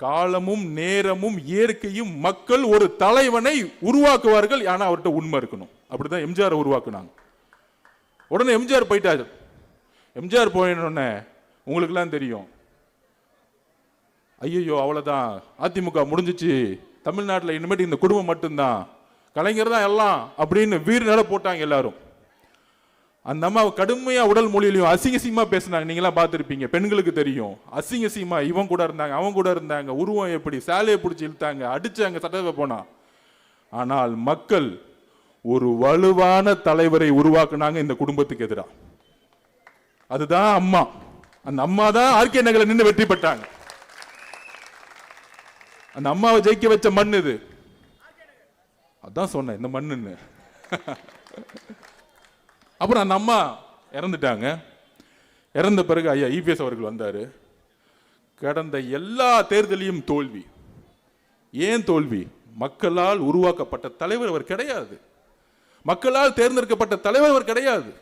காலமும் நேரமும் இயற்கையும் மக்கள் ஒரு தலைவனை உருவாக்குவார்கள், ஆனா அவர்கிட்ட உண்மை இருக்கணும். அப்படிதான் எம்ஜிஆர் உருவாக்குனாங்க. உடனே எம்ஜிஆர் போயிட்டாரு. எம்ஜிஆர் போயினோடனே உங்களுக்குலாம் தெரியும், ஐயோ அவ்வளவுதான், அதிமுக முடிஞ்சிச்சு, தமிழ்நாட்டில் இனிமேட்டு இந்த குடும்பம் மட்டும்தான், கலைஞர் தான் எல்லாம் அப்படின்னு வீர் நில போட்டாங்க எல்லாரும். அந்த அம்மா கடுமையா உடல் மொழியிலையும் அசிங்கசியமா பேசினாங்க. நீங்களாம் பார்த்துருப்பீங்க, பெண்களுக்கு தெரியும். அசிங்கசியமா இவன் கூட இருந்தாங்க, அவன் கூட இருந்தாங்க, உருவம் எப்படி, சேலையை பிடிச்சி இழுத்தாங்க, அடிச்சாங்க, சட்டத்தை போனா. ஆனால் மக்கள் ஒரு வலுவான தலைவரை உருவாக்குனாங்க இந்த குடும்பத்துக்கு எதிராக. அதுதான் அம்மா. அந்த அம்மா தான் ஆர்கே நகர்ல நின்று வெற்றி பெற்றாங்க. அந்த அம்மாவை ஜெயிக்க வச்ச மண் இது. அதான் சொன்னேன் இந்த மண்ணுன்னு. அப்புறம் அந்த அம்மா இறந்துட்டாங்க. இறந்த பிறகு ஐயா இபிஎஸ் அவர்கள் வந்தாரு. கடந்த எல்லா தேர்தலையும் தோல்வி. ஏன் தோல்வி? மக்களால் உருவாக்கப்பட்ட தலைவர் அவர் கிடையாது. மக்களால் தேர்ந்தெடுக்கப்பட்ட தலைவர் அவர் கிடையாது.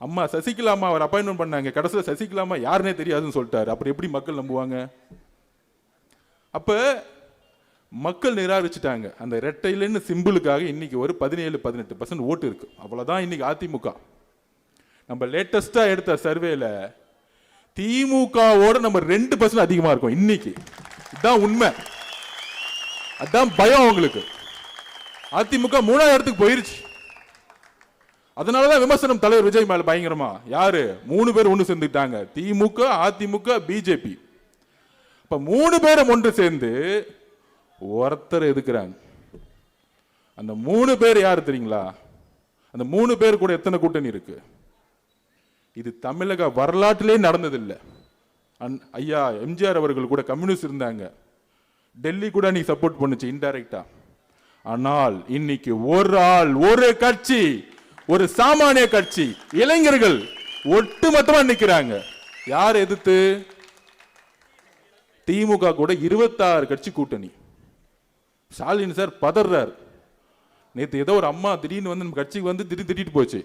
அம்மா சசிகலா அம்மா அவர் அப்பாயின்மெண்ட் பண்ணாங்க. கடைசியில் சசிகலா அம்மா யாருன்னே தெரியாதுன்னு சொல்லிட்டாரு. அப்புறம் எப்படி மக்கள் நம்புவாங்க? அப்ப மக்கள் நிராகரிச்சுட்டாங்க. அந்த ரெட்டையிலன்னு சிம்பிளுக்காக இன்னைக்கு ஒரு 17-18% ஓட்டு இருக்கு. அவ்வளவுதான் இன்னைக்கு அதிமுக. நம்ம லேட்டஸ்டா எடுத்த சர்வேல திமுகவோட நம்ம 2% அதிகமா இருக்கும் இன்னைக்கு. இதுதான் உண்மை. அதான் பயம் அவங்களுக்கு. அதிமுக 3வது இடத்துக்கு போயிருச்சு. அதனாலதான் விமர்சனம் தலைவர் விஜய் மேல பயங்கரமா. யாரு? 3 பேர் ஒன்று சேர்ந்துட்டாங்க, திமுக, அதிமுக, பிஜேபி. இப்ப 3 பேரும் ஒன்று சேர்ந்து ஒருத்தர் எதுக்குறாங்க. அந்த 3 பேர் யாரு தெரியுங்களா? அந்த 3 பேர் கூட எத்தனை கூட்டணி இருக்கு? இது தமிழக வரலாற்றிலே நடந்ததில்லை. ஐயா எம்ஜிஆர் அவர்கள் கூட கம்யூனிஸ்ட் இருந்தாங்க. டெல்லி கூட நீ சப்போர்ட் பண்ணுச்சு இன்டைரக்டா. ஆனால் இன்னைக்கு ஒரு ஆள், ஒரு கட்சி, ஒரு சாமானிய கட்சி, இளைஞர்கள் ஒட்டுமொத்தமா நிக்கிறாங்க. யார் எதிர்த்து? திமுக கூட 26 கட்சி கூட்டணி. ஸ்டாலின் சார் பதறார். நேற்று ஏதோ ஒரு அம்மா திடீர்னு வந்து நம்ம கட்சிக்கு வந்து திட்டிட்டு போச்சு.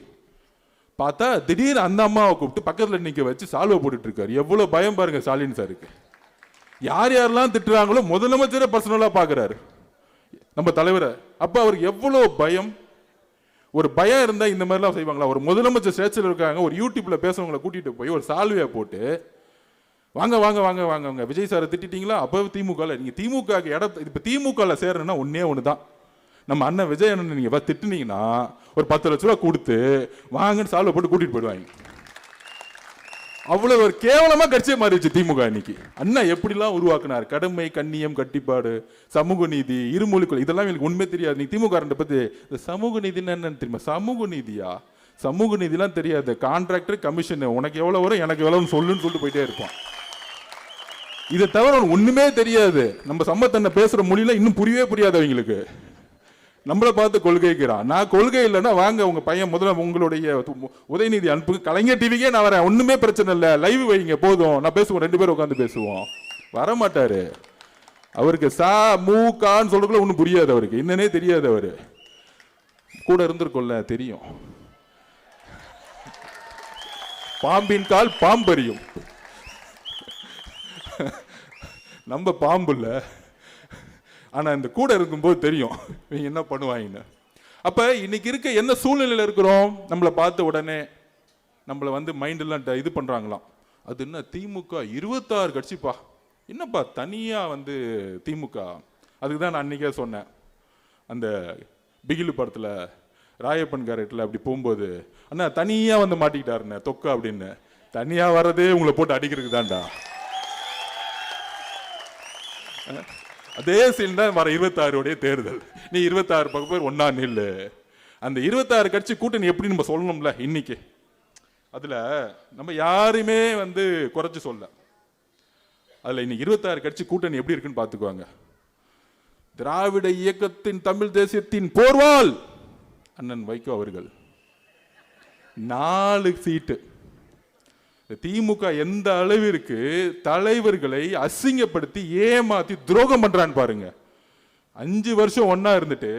பார்த்தா திடீர்னு அந்த அம்மாவை கூப்பிட்டு பக்கத்துல நிக்க வச்சு சால்வை போட்டுட்டு இருக்காரு. எவ்வளவு பயம் பாருங்க ஸ்டாலின் சாருக்கு. யார் யாரெல்லாம் திட்டுறாங்களோ முதலமைச்சரை பர்சனலா பாக்குறாரு நம்ம தலைவரை. அப்ப அவருக்கு எவ்வளவு பயம். ஒரு பயம் இருந்தா இந்த மாதிரிலாம் செய்வாங்களா? ஒரு முதலமைச்சர் ஸ்டேஜில் இருக்காங்க, ஒரு யூடியூப்ல பேசுறவங்களை கூட்டிட்டு போய் ஒரு சால்வையா போட்டு வாங்க வாங்க வாங்க வாங்க வாங்க விஜய் சாரை திட்டிட்டீங்களா? அப்போ திமுக நீங்க திமுக இடத்த இப்ப திமுக சேரணும்னா ஒன்னே ஒண்ணுதான், நம்ம அண்ணன் விஜய் அண்ணன் நீங்க திட்டுனீங்கன்னா ஒரு 10 லட்ச ரூபா கொடுத்து வாங்கன்னு சால்வை போட்டு கூட்டிட்டு போயிடுவாங்க. அவ்வளவு ஒரு கேவலமா கட்சியை மாறிடுச்சு திமுக. இன்னைக்கு அண்ணா எப்படிலாம் உருவாக்குனார், கடமை, கண்ணியம், கட்டிப்பாடு, சமூக நீதி, இருமொழி கொள்கை, இதெல்லாம் எனக்கு உண்மை தெரியாது. நீ திமுக பத்தி இந்த சமூக நீதினா என்னன்னு தெரியுமா? சமூக நீதியா? சமூக நீதிலாம் தெரியாது. கான்ட்ராக்டர், கமிஷன், உனக்கு எவ்வளவு வரும் எனக்கு எவ்வளவு சொல்லுன்னு சொல்லிட்டு போயிட்டே இருப்பான். இதை தவிர ஒண்ணுமே தெரியாது. நம்ம சம்பத்தன்ன பேசுற மொழியில இன்னும் புரியவே புரியாது அவங்களுக்கு. நம்மளை பார்த்து கொள்கைக்கிறான். நான் கொள்கை இல்லைன்னா வாங்க உங்க பையன் முதல்ல உங்களுடைய உதயநிதி அனுப்புங்க, கலைஞர் டிவிக்கே நான் வரேன், ஒண்ணுமே பிரச்சனை இல்லை, லைவ் வைங்க போதும், நான் பேசுவோம், 2 பேரும் உட்காந்து பேசுவோம். வரமாட்டாரு. அவருக்கு சா மூ கான்னு சொல்றதுக்குள்ள ஒன்றும் புரியாது அவருக்கு, என்னன்னே தெரியாது. அவரு கூட இருந்திருக்கோம்ல தெரியும். பாம்பின் கால் பாம்பறியும், நம்ம பாம்பு இல்லை. ஆனா இந்த கூட இருக்கும்போது தெரியும் இவங்க என்ன பண்ணுவாங்கன்னு. அப்ப இன்னைக்கு இருக்க என்ன சூழ்நிலையில இருக்கிறோம், நம்மளை பார்த்த உடனே நம்மளை மைண்டெல்லாம் இது பண்றாங்களாம். அது என்ன திமுக 26 கட்சிப்பா, என்னப்பா தனியா திமுக. அதுக்கு தான் நான் அன்னைக்கே சொன்னேன், அந்த பிகிலு படத்துல ராயப்பன் கேரக்டர்ல அப்படி போகும்போது அண்ணா தனியா மாட்டிக்கிட்டாருண்ணே தொக்கா அப்படின்னு. தனியா வர்றதே உங்களை போட்டு அடிக்கிறதுக்கு தான்டா. அதே சீன் தான் வர 26 தேர்தல். நீ 26 பக்கம் பேர் ஒன்னா நில்லு. அந்த 26 கட்சி கூட்டணி எப்படி நம்ம சொல்லணும்ல இன்னைக்கு. அதுல நம்ம யாருமே குறைச்சு சொல்ல. அதுல இன்னைக்கு 26 கட்சி கூட்டணி எப்படி இருக்குன்னு பாத்துக்குவாங்க. திராவிட இயக்கத்தின் தமிழ் தேசியத்தின் போர்வால் அண்ணன் வைகோ அவர்கள் 4 சீட்டு. திமுக எந்த அளவிற்கு தலைவர்களை அசிங்கப்படுத்தி ஏமாத்தி துரோகம் பண்றான்னு பாருங்க. 5 வருஷம் ஒன்னா இருந்துட்டு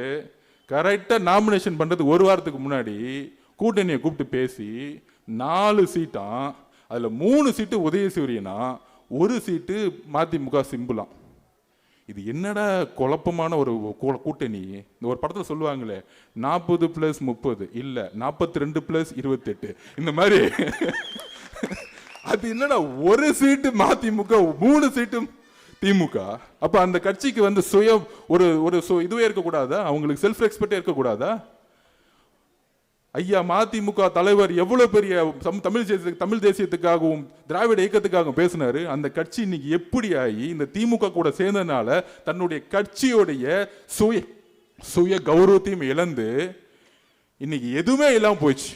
கரெக்டா நாமினேஷன் பண்றது 1 வாரத்துக்கு முன்னாடி கூட்டணியை கூப்பிட்டு பேசி 4 சீட்டாம். அதுல 3 சீட்டு உதயசூரியனா, 1 சீட்டு மதிமுக சிம்பிளாம். இது என்னடா குழப்பமான ஒரு கூட்டணி. இந்த ஒரு படத்துல சொல்லுவாங்களே 40+30 இல்ல 42+28 இந்த மாதிரி. அது என்னடா 1 சீட்டு மதிமுக 3 சீட்டு திமுக. அப்ப அந்த கட்சிக்கு சுய ஒரு இதுவே இருக்கக்கூடாதா? அவங்களுக்கு செல்ஃப் ரெஸ்பெக்டே இருக்கக்கூடாதா? ஐயா மதிமுக தலைவர் எவ்வளவு பெரிய தமிழ் தேசியத்துக்காகவும் திராவிட இயக்கத்துக்காகவும் பேசினாரு. அந்த கட்சி இன்னைக்கு எப்படி ஆகி இந்த திமுக கூட சேர்ந்ததுனால தன்னுடைய கட்சியோடைய சுய கௌரவத்தையும் இழந்து இன்னைக்கு எதுவுமே இல்லாம போயிடுச்சு.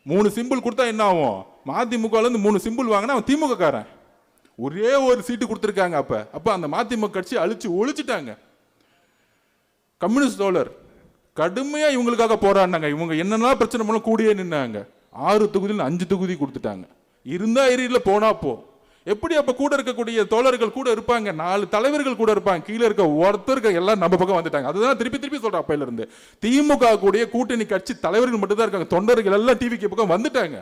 3 சிம்பிள் கொடுத்தா என்ன ஆகும்? மதிமுக 3 சிம்பிள் வாங்கினா அவன் திமுக காரன். ஒரே ஒரு சீட்டு கொடுத்துருக்காங்க. அப்ப அந்த மதிமுக கட்சி அழிச்சு ஒழிச்சிட்டாங்க. கம்யூனிஸ்ட் தோழர் கடுமையா இவங்களுக்காக போராடினாங்க. இவங்க என்னென்ன பிரச்சனை பண்ண கூடியே நின்னாங்க. 6 தொகுதியில் 5 தொகுதி கொடுத்துட்டாங்க. இருந்தா ஏரியில போனா போ. எப்படி அப்ப கூட இருக்கக்கூடிய தோழர்கள் கூட இருப்பாங்க, 4 தலைவர்கள் கூட இருப்பாங்க, கீழே இருக்க ஒருத்தருக்கு எல்லாம் நம்ம பக்கம் வந்துட்டாங்க. அதுதான் திருப்பி சொல்றேன். அப்பையில இருந்து திமுக கூடிய கூட்டணி கட்சி தலைவர்கள் மட்டும் தான் இருக்காங்க, தொண்டர்கள் எல்லாம் டிவிக்கு பக்கம் வந்துட்டாங்க.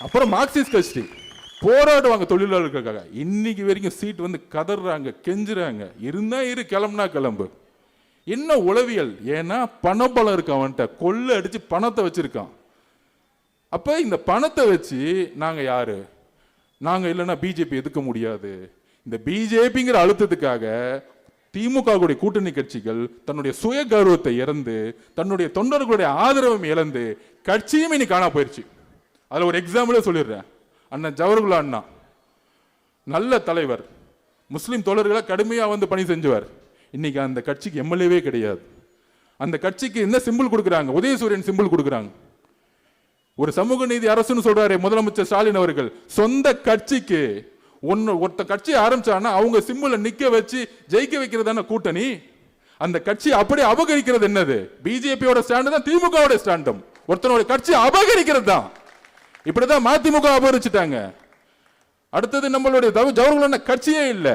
அப்புறம் மார்க்சிஸ்ட் கட்சி போராடுவாங்க தொழிலாளர்களுக்காக. இன்னைக்கு வரைக்கும் சீட் கதறாங்க, கெஞ்சுறாங்க. இருந்தா இரு, கிளம்புனா கிளம்பு. என்ன உளவியல்? ஏன்னா பணபலம் இருக்கு அவன்கிட்ட, கொள்ள அடிச்சு பணத்தை வச்சிருக்கான். அப்ப இந்த பணத்தை வச்சு நாங்க யாரு, நாங்க இல்லைன்னா பிஜேபி எதுக்க முடியாது. இந்த பிஜேபிங்கிற அழுத்தத்துக்காக திமுக கூட்டணி கட்சிகள் தன்னுடைய சுய கௌரவத்தை இழந்து தன்னுடைய தொண்டர்களுடைய ஆதரவை இழந்து கட்சியும் இன்னைக்கு காணா போயிருச்சு. அதுல ஒரு எக்ஸாம்பிளே சொல்லிடுறேன். அண்ணன் ஜவஹர்லால் அண்ணா நல்ல தலைவர், முஸ்லிம் தோழர்களை கடுமையா பணி செஞ்சவர். இன்னைக்கு அந்த கட்சிக்கு எம்எல்ஏவே கிடையாது. அந்த கட்சிக்கு என்ன சிம்பிள் கொடுக்குறாங்க? உதயசூரியன் சிம்பிள் கொடுக்குறாங்க. ஒரு சமூக நீதி அரசுன்னு சொல்றாரு முதலமைச்சர் ஸ்டாலின் அவர்கள். சொந்த கட்சிக்கு ஒருத்த கட்சி ஆரம்பிச்சானா அவங்க சிம்பிளை நிக்க வச்சு ஜெயிக்க வைக்கிறதான கூட்டணி. அந்த கட்சி அப்படியே அபகரிக்கிறது என்னது? பிஜேபியோட ஸ்டாண்டு தான் திமுகவோட ஸ்டாண்டும். ஒருத்தனோட கட்சி அபகரிக்கிறது தான். இப்படிதான் மதிமுக அபகரிச்சுட்டாங்க. அடுத்தது நம்மளுடைய ஜவஹர்லால் கட்சியே இல்லை.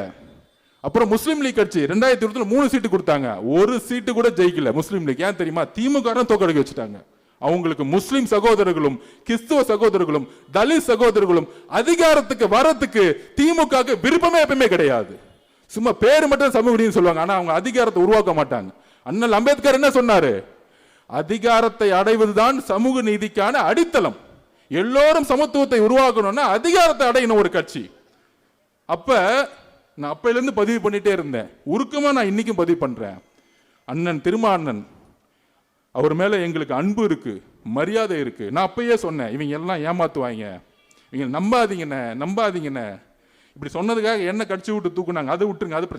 அப்புறம் முஸ்லீம் லீக் கட்சி 2020 3 சீட்டு கொடுத்தாங்க, 1 சீட்டு கூட ஜெயிக்கல முஸ்லீம் லீக். ஏன் தெரியுமா? திமுக தோக்கடிக்க வச்சுட்டாங்க. அவங்களுக்கு முஸ்லிம் சகோதரர்களும் கிறிஸ்துவ சகோதரர்களும் தலித் சகோதரர்களும் அதிகாரத்துக்கு வரத்துக்கு திமுக விருப்பமே எப்பவுமே கிடையாது. சும்மா பேரு மட்டும் சமூக நீதி சொல்லுவாங்க, ஆனா அவங்க அதிகாரத்தை உருவாக்க மாட்டாங்க. அண்ணல் அம்பேத்கர் என்ன சொன்னாரு? அதிகாரத்தை அடைவதுதான் சமூக நீதிக்கான அடித்தளம். எல்லோரும் சமத்துவத்தை உருவாக்கணும்னா அதிகாரத்தை அடையணும் ஒரு கட்சி. அப்ப நான் அப்பையிலிருந்து பதிவு பண்ணிட்டே இருந்தேன், உருக்கமா நான் இன்னைக்கும் பதிவு பண்றேன். அண்ணன் திருமாவண்ணன் அவர் மேல எங்களுக்கு அன்பு இருக்கு, மரியாதை இருக்கு. நான் அப்பயே சொன்னேன், இவங்க எல்லாம் ஏமாத்துவாங்க, இவங்க நம்பாதீங்கண்ணே. இப்படி சொன்னதுக்காக என்ன கட்சி விட்டு தூக்குனாங்க, அதை விட்டுருங்க, அது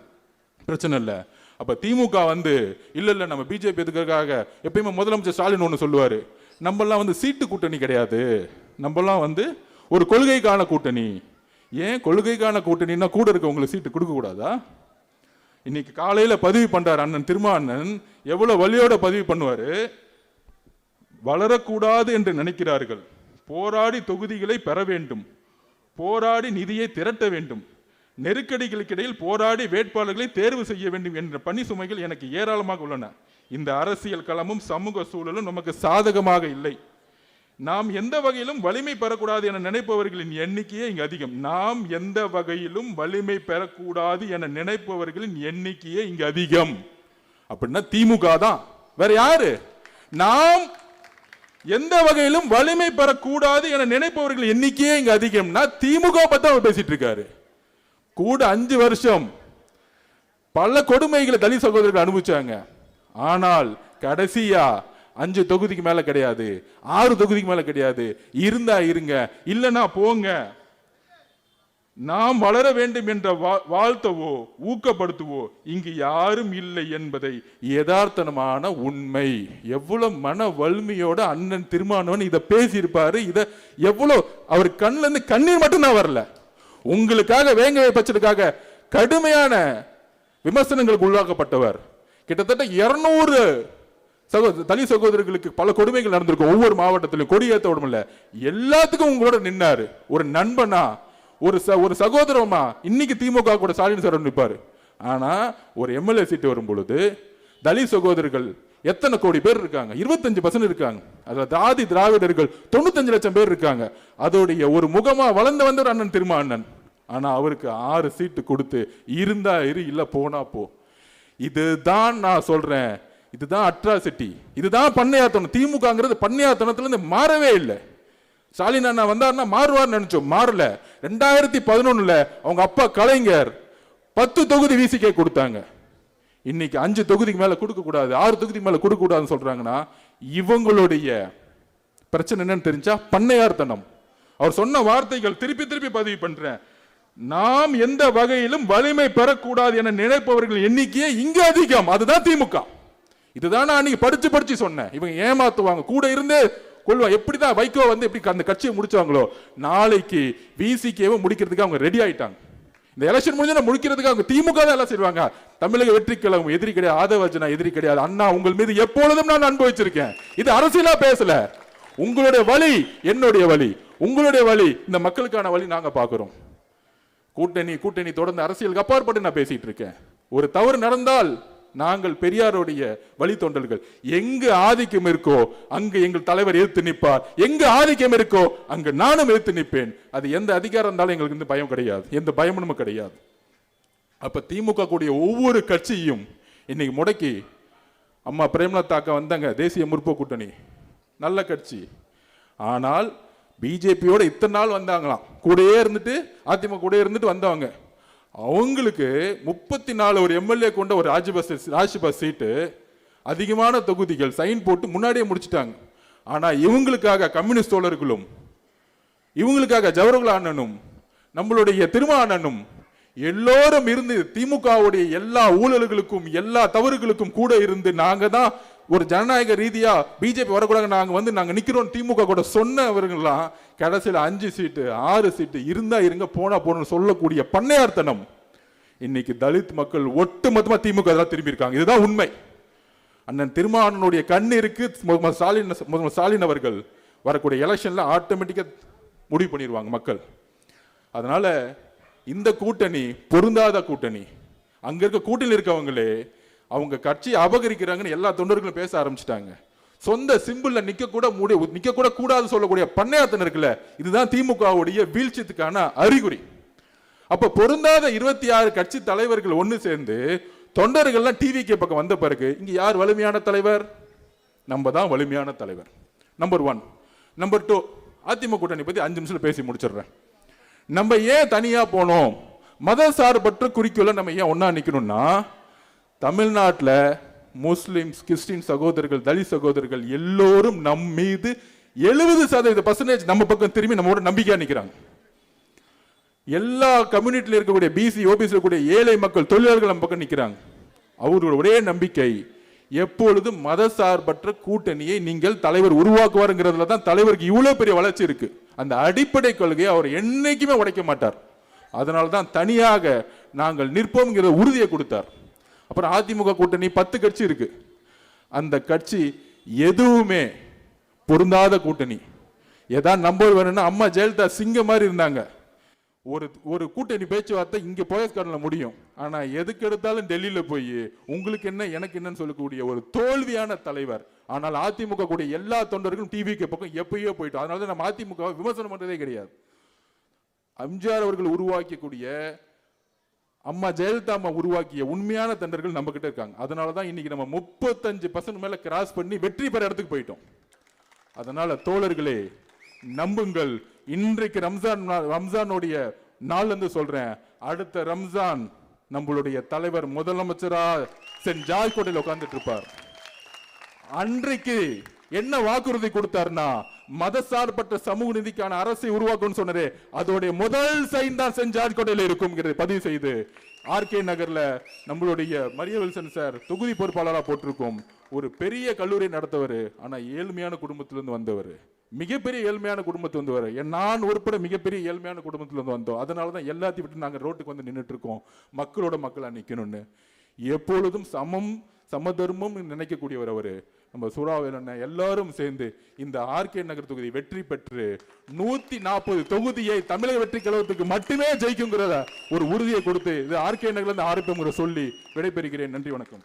பிரச்சனை இல்லை. அப்ப திமுக வந்து இல்ல நம்ம பிஜேபி எதுக்காக எப்பயுமே முதலமைச்சர் ஸ்டாலின் ஒன்று சொல்லுவாரு, நம்மெல்லாம் வந்து சீட்டு கூட்டணி கிடையாது, நம்மெல்லாம் வந்து ஒரு கொள்கைக்கான கூட்டணி. ஏன் கொள்கைக்கான கூட்டணின்னா கூட இருக்க உங்களுக்கு சீட்டு கொடுக்க கூடாதா? இன்னைக்கு காலையில பதிவு பண்றாரு அண்ணன் திருமாவண்ணன், எவ்வளவு வலியோட பதிவு பண்ணுவாரு. வளரக்கூடாது என்று நினைக்கிறார்கள், போராடி தொகுதிகளை பெற வேண்டும், போராடி நிதியை திரட்ட வேண்டும், நெருக்கடிகளுக்கு இடையில் போராடி வேட்பாளர்களை தேர்வு செய்ய வேண்டும் என்ற பணி சுமைகள் எனக்கு ஏராளமாக உள்ளன. இந்த அரசியல் களமும் சமூக சூழலும் நமக்கு சாதகமாக இல்லை. நாம் எந்த வகையிலும் வலிமை பெறக்கூடாது என நினைப்பவர்களின் எண்ணிக்கையே இங்கு அதிகம். நாம் எந்த வகையிலும் வலிமை பெறக்கூடாது என நினைப்பவர்களின் எண்ணிக்கையே இங்கு அதிகம். அப்படின்னா திமுக தான், வேற யாரு? நாம் எந்த வகையிலும் வலிமை பெறக்கூடாது என நினைப்பவர்கள் எண்ணிக்கையே இங்கு அதிகம்னா திமுக பத்தி அவர் பேசிட்டு இருக்காரு. கூட 5 வருஷம் பல கொடுமைகளை தலித் சகோதரர்கள் அனுபவிச்சாங்க. ஆனால் கடைசியா 5 தொகுதிக்கு மேல கிடையாது, 6 தொகுதிக்கு மேல கிடையாது. இருந்தா இருங்க, இல்லைன்னா போங்க. நாம் வளர வேண்டும் என்ற வாழ்த்தவோ ஊக்கப்படுத்துவோ இங்கு யாரும் இல்லை என்பதை யதார்த்தமான உண்மை. எவ்வளவு மன வலிமையோட அண்ணன் திருமாவளவன் இதை பேசியிருப்பாரு. இதை எவ்வளவு அவர் கண்ணுல இருந்து கண்ணீர் மட்டும் தான் வரல, உங்களுக்காக வேங்கவை பச்சதுக்காக கடுமையான விமர்சனங்களுக்கு உள்ளாக்கப்பட்டவர். கிட்டத்தட்ட 200 தலித் சகோதரர்களுக்கு பல கொடுமைகள் நடந்திருக்கும். ஒவ்வொரு மாவட்டத்திலும் கொடியேற்ற உடம்புல எல்லாத்துக்கும் உங்களோட நின்னாரு. ஒரு நண்பனா, ஒரு சகோதரமா. இன்னைக்கு திமுக கூட ஸ்டாலின் சார் நிற்பாரு. ஆனா ஒரு எம்எல்ஏ சீட்டு வரும் பொழுது தலித் சகோதரர்கள் எத்தனை கோடி பேர் இருக்காங்க? 25% இருக்காங்க. அதுல ஆதி திராவிடர்கள் 95 லட்சம் பேர் இருக்காங்க. அதோடைய ஒரு முகமா வளர்ந்து வந்தவர் அண்ணன் திருமாவண்ணன். ஆனா அவருக்கு 6 சீட்டு கொடுத்து இருந்தா இரு, இல்ல போனா போ. இதுதான் நான் சொல்றேன், இதுதான் அட்ராசிட்டி, இதுதான் பண்ணையாத்தனம். திமுகங்கிறது பண்ணையாத்தனத்துல இருந்து மாறவே இல்லை. ஸ்டாலின் அண்ணா வந்தாருன்னா மாறுவார் நினைச்சோம், மாறல. 2011 அவங்க அப்பா கலைஞர் 10 தொகுதி விசிகே கொடுத்தாங்க. இன்னைக்கு 5 தொகுதிக்கு மேல கொடுக்க கூடாது, 6 தொகுதிக்கு மேல கொடுக்க கூடாதுன்னு சொல்றாங்கன்னா இவங்களுடைய பிரச்சனை என்னன்னு தெரிஞ்சா பண்ணையார்த்தனம். அவர் சொன்ன வார்த்தைகள் திருப்பி திருப்பி பதிவு பண்றேன். நாம் எந்த வகையிலும் வலிமை பெறக்கூடாது என நினைப்பவர்கள் எண்ணிக்கையே இங்க அதிகம். அதுதான் திமுக. இதுதான் நான் அன்னைக்கு படிச்சு சொன்னேன். இவங்க ஏமாத்துவாங்க, கூட இருந்து கொள்வா. எப்படிதான் வைகோ வந்து எப்படி அந்த கட்சியை முடிச்சாங்களோ, நாளைக்கு விசிகேவை முடிக்கிறதுக்கு அவங்க ரெடி ஆயிட்டாங்க. இந்த எலெக்ஷன் முடிஞ்சா முடிக்கிறதுக்கு அவங்க திமுக தான் எல்லாம் செய்வாங்க. தமிழக வெற்றி கழகம் எதிரி கிடையாது, ஆதவர்ஜனா எதிரி கிடையாது. அண்ணா உங்கள் மீது எப்பொழுதும் நான் அனுபவிச்சிருக்கேன். இது அரசியலா பேசல. உங்களுடைய வழி என்னுடைய வழி, உங்களுடைய வழி இந்த மக்களுக்கான வழி நாங்க பாக்குறோம். கூட்டணி தொடர்ந்து அரசியலுக்கு அப்பாற்பட்டு நான் பேசிட்டு இருக்கேன். ஒரு தவறு நடந்தால் நாங்கள் பெரியாருடைய வழித்தொண்டர்கள். எங்கு ஆதிக்கம் இருக்கோ அங்கு எங்கள் தலைவர் எதிர்த்து நிற்பார், எங்கு ஆதிக்கம் இருக்கோ அங்கு நானும் எதிர்த்து நிற்பேன். அது எந்த அதிகாரம் இருந்தாலும் எங்களுக்கு இந்த பயம் கிடையாது, எந்த பயமும் கிடையாது. அப்ப திமுக கூடிய ஒவ்வொரு கட்சியும் இன்னைக்கு முடக்கி, அம்மா பிரேமலதா அக்கா வந்தாங்க, தேசிய முற்போக்கு கூட்டணி நல்ல கட்சி. ஆனால் பிஜேபியோட இத்தனை நாள் வந்தாங்களாம், கூடயே இருந்துட்டு அதிமுக கூட இருந்துட்டு வந்தவங்க. அவங்களுக்கு 34 ஒரு எம்எல்ஏ கொண்ட ஒரு ராஜ்யசபா சீட்டு, அதிகமான தொகுதிகள் சைன் போட்டு முன்னாடியே முடிச்சிட்டாங்க. ஆனா இவங்களுக்காக கம்யூனிஸ்ட் தோழர்களும், இவங்களுக்காக ஜவஹர்லால் அண்ணனும், நம்மளுடைய திருமாவண்ணனும் எல்லோரும் இருந்து திமுகவுடைய எல்லா ஊழல்களுக்கும் எல்லா தவறுகளுக்கும் கூட இருந்து நாங்க தான் ஒரு ஜனநாயக ரீதியா பிஜேபி வரக்கூடாது, நாங்க நிக்கிறோம் திமுக கூட சொன்னவர்கள்லாம் கடைசியில் 5 சீட்டு 6 சீட்டு இருந்தா இருங்க, போனா போன்னு சொல்லக்கூடிய பண்ணையார்த்தனம் இன்னைக்கு தலித் மக்கள் ஒட்டுமொத்தமா திமுக திரும்பி இருக்காங்க. இதுதான் உண்மை. அண்ணன் திருமாவளவனுடைய கண்ணீருக்கு ஸ்டாலின் அவர்கள் வரக்கூடிய எலெக்ஷன்ல ஆட்டோமேட்டிக்கா முடிவு பண்ணிடுவாங்க மக்கள். அதனால இந்த கூட்டணி பொருந்தாத கூட்டணி. அங்க இருக்க கூட்டணியில் இருக்கவங்களே அவங்க கட்சி அபகரிக்கிறாங்கன்னு எல்லா தொண்டர்களும் பேச ஆரம்பிச்சிட்டாங்க. சொந்த சிம்பிள்ல நிக்க கூட கூடாது சொல்லக்கூடிய பண்ணையாத்தனம் இருக்குல்ல, இதுதான் திமுகவுடைய வீழ்ச்சித்துக்கான அறிகுறி. அப்ப பொருந்தாத 26 கட்சி தலைவர்கள் ஒன்னு சேர்ந்து தொண்டர்கள்லாம் டிவிக்கு பக்கம் வந்த பிறகு இங்க யார் வலிமையான தலைவர்? நம்ம தான் வலிமையான தலைவர். நம்பர் 1. நம்பர் 2, அதிமுக கூட்டணி பத்தி 5 நிமிஷத்துல பேசி முடிச்சிடுறேன். நம்ம ஏன் தனியா போனோம், மத சார்பற்ற குறிக்கோள நம்ம ஏன் ஒன்னா நிக்கணும்னா, தமிழ்நாட்டில் முஸ்லிம்ஸ், கிறிஸ்டின் சகோதரர்கள், தலித் சகோதரர்கள் எல்லோரும் நம் மீது 70% நம்ம பக்கம் திரும்பி நம்மோட நம்பிக்கையா நிக்கிறாங்க. எல்லா கம்யூனிட்டியில் இருக்கக்கூடிய பிசி, ஓபிசி இருக்கக்கூடிய ஏழை மக்கள், தொழிலாளர்கள் நம்ம பக்கம் நிக்கிறாங்க. அவர்களோட ஒரே நம்பிக்கை, எப்பொழுதும் மத சார்பற்ற கூட்டணியை நீங்கள் தலைவர் உருவாக்குவாருங்கிறதுல தான் தலைவருக்கு இவ்வளவு பெரிய வளர்ச்சி இருக்கு. அந்த அடிப்படை கொள்கையை அவர் என்னைக்குமே உடைக்க மாட்டார். அதனால தான் தனியாக நாங்கள் நிற்போம்ங்கிற உறுதியை கொடுத்தார். அப்புறம் அதிமுக கூட்டணி 10 கட்சி இருக்கு. அந்த கட்சி எதுவுமே பொருந்தாத கூட்டணி. ஏதாவது நம்பர் வேணும்னா அம்மா ஜெயலலிதா சிங்கம் மாதிரி இருந்தாங்க. ஒரு கூட்டணி பேச்சுவார்த்தை இங்க போயஸ்கார்டன்ல முடியும். ஆனா எதுக்கு எடுத்தாலும் டெல்லியில போய் உங்களுக்கு என்ன எனக்கு என்னன்னு சொல்லக்கூடிய ஒரு தோல்வியான தலைவர். ஆனால் அதிமுக கூடிய எல்லா தொண்டர்களும் டிவிக்கு பக்கம் எப்பயோ போயிட்டோம். அதனால நம்ம அதிமுக விமர்சனம் பண்றதே கிடையாது. எம்ஜிஆர் அவர்கள் உருவாக்கக்கூடிய, அம்மா ஜெயலலிதா அம்மா உருவாக்கிய உண்மையான தொண்டர்கள் நம்ம கிட்ட இருக்காங்க. அதனாலதான் இன்னைக்கு நம்ம 35% மேல கிராஸ் பண்ணி வெற்றி பெற இடத்துக்கு போயிட்டோம். அதனால தோழர்களே, நம்புங்கள். இன்றைக்கு ரம்ஜானுடைய நாள் என்று சொல்றேன். அடுத்த ரம்ஜான் நம்மளுடைய தலைவர் முதலமைச்சரா சென்ட் ஜார்ஜ் கோட்டையில் உட்கார்ந்துட்டு இருப்பார். அன்றைக்கு என்ன வாக்குறுதி கொடுத்தார்னா, மதசார்பற்ற சமூக நீதிக்கான அரசை உருவாக்கும் சொன்னாரே, அதோடைய முதல் சைன் தான் சென்ட் ஜார்ஜ் கோட்டையில் இருக்கும் பதிவு செய்து, ஆர்கே நகர்ல நம்மளுடைய மரிய வில்சன் சார் தொகுதி பொறுப்பாளராக போட்டிருக்கோம். ஒரு பெரிய கல்லூரி நடத்தவர். ஆனா ஏழ்மையான குடும்பத்திலிருந்து வந்தவர், மிகப்பெரிய ஏழ்மையான குடும்பத்தில் வந்தவர். நான் உட்பட மிகப்பெரிய ஏழ்மையான குடும்பத்திலிருந்து வந்தோம். அதனாலதான் எல்லாத்தையும் விட்டு நாங்க ரோட்டுக்கு வந்து நின்றுட்டு இருக்கோம், மக்களோட மக்களா நிக்கணும்னு. எப்பொழுதும் சமதர்மம் நினைக்கக்கூடியவர் அவரு. நம்ம சூறாவேலன் எல்லாரும் சேர்ந்து இந்த ஆர்கே நகர் தொகுதி வெற்றி பெற்று 140 தொகுதியை தமிழக வெற்றி கழகத்துக்கு மட்டுமே ஜெயிக்குங்கிறத ஒரு உறுதியை கொடுத்து இது ஆர்கே நகர்ல இருந்து ஆரம்பிங்கிற சொல்லி விடைபெறுகிறேன். நன்றி, வணக்கம்.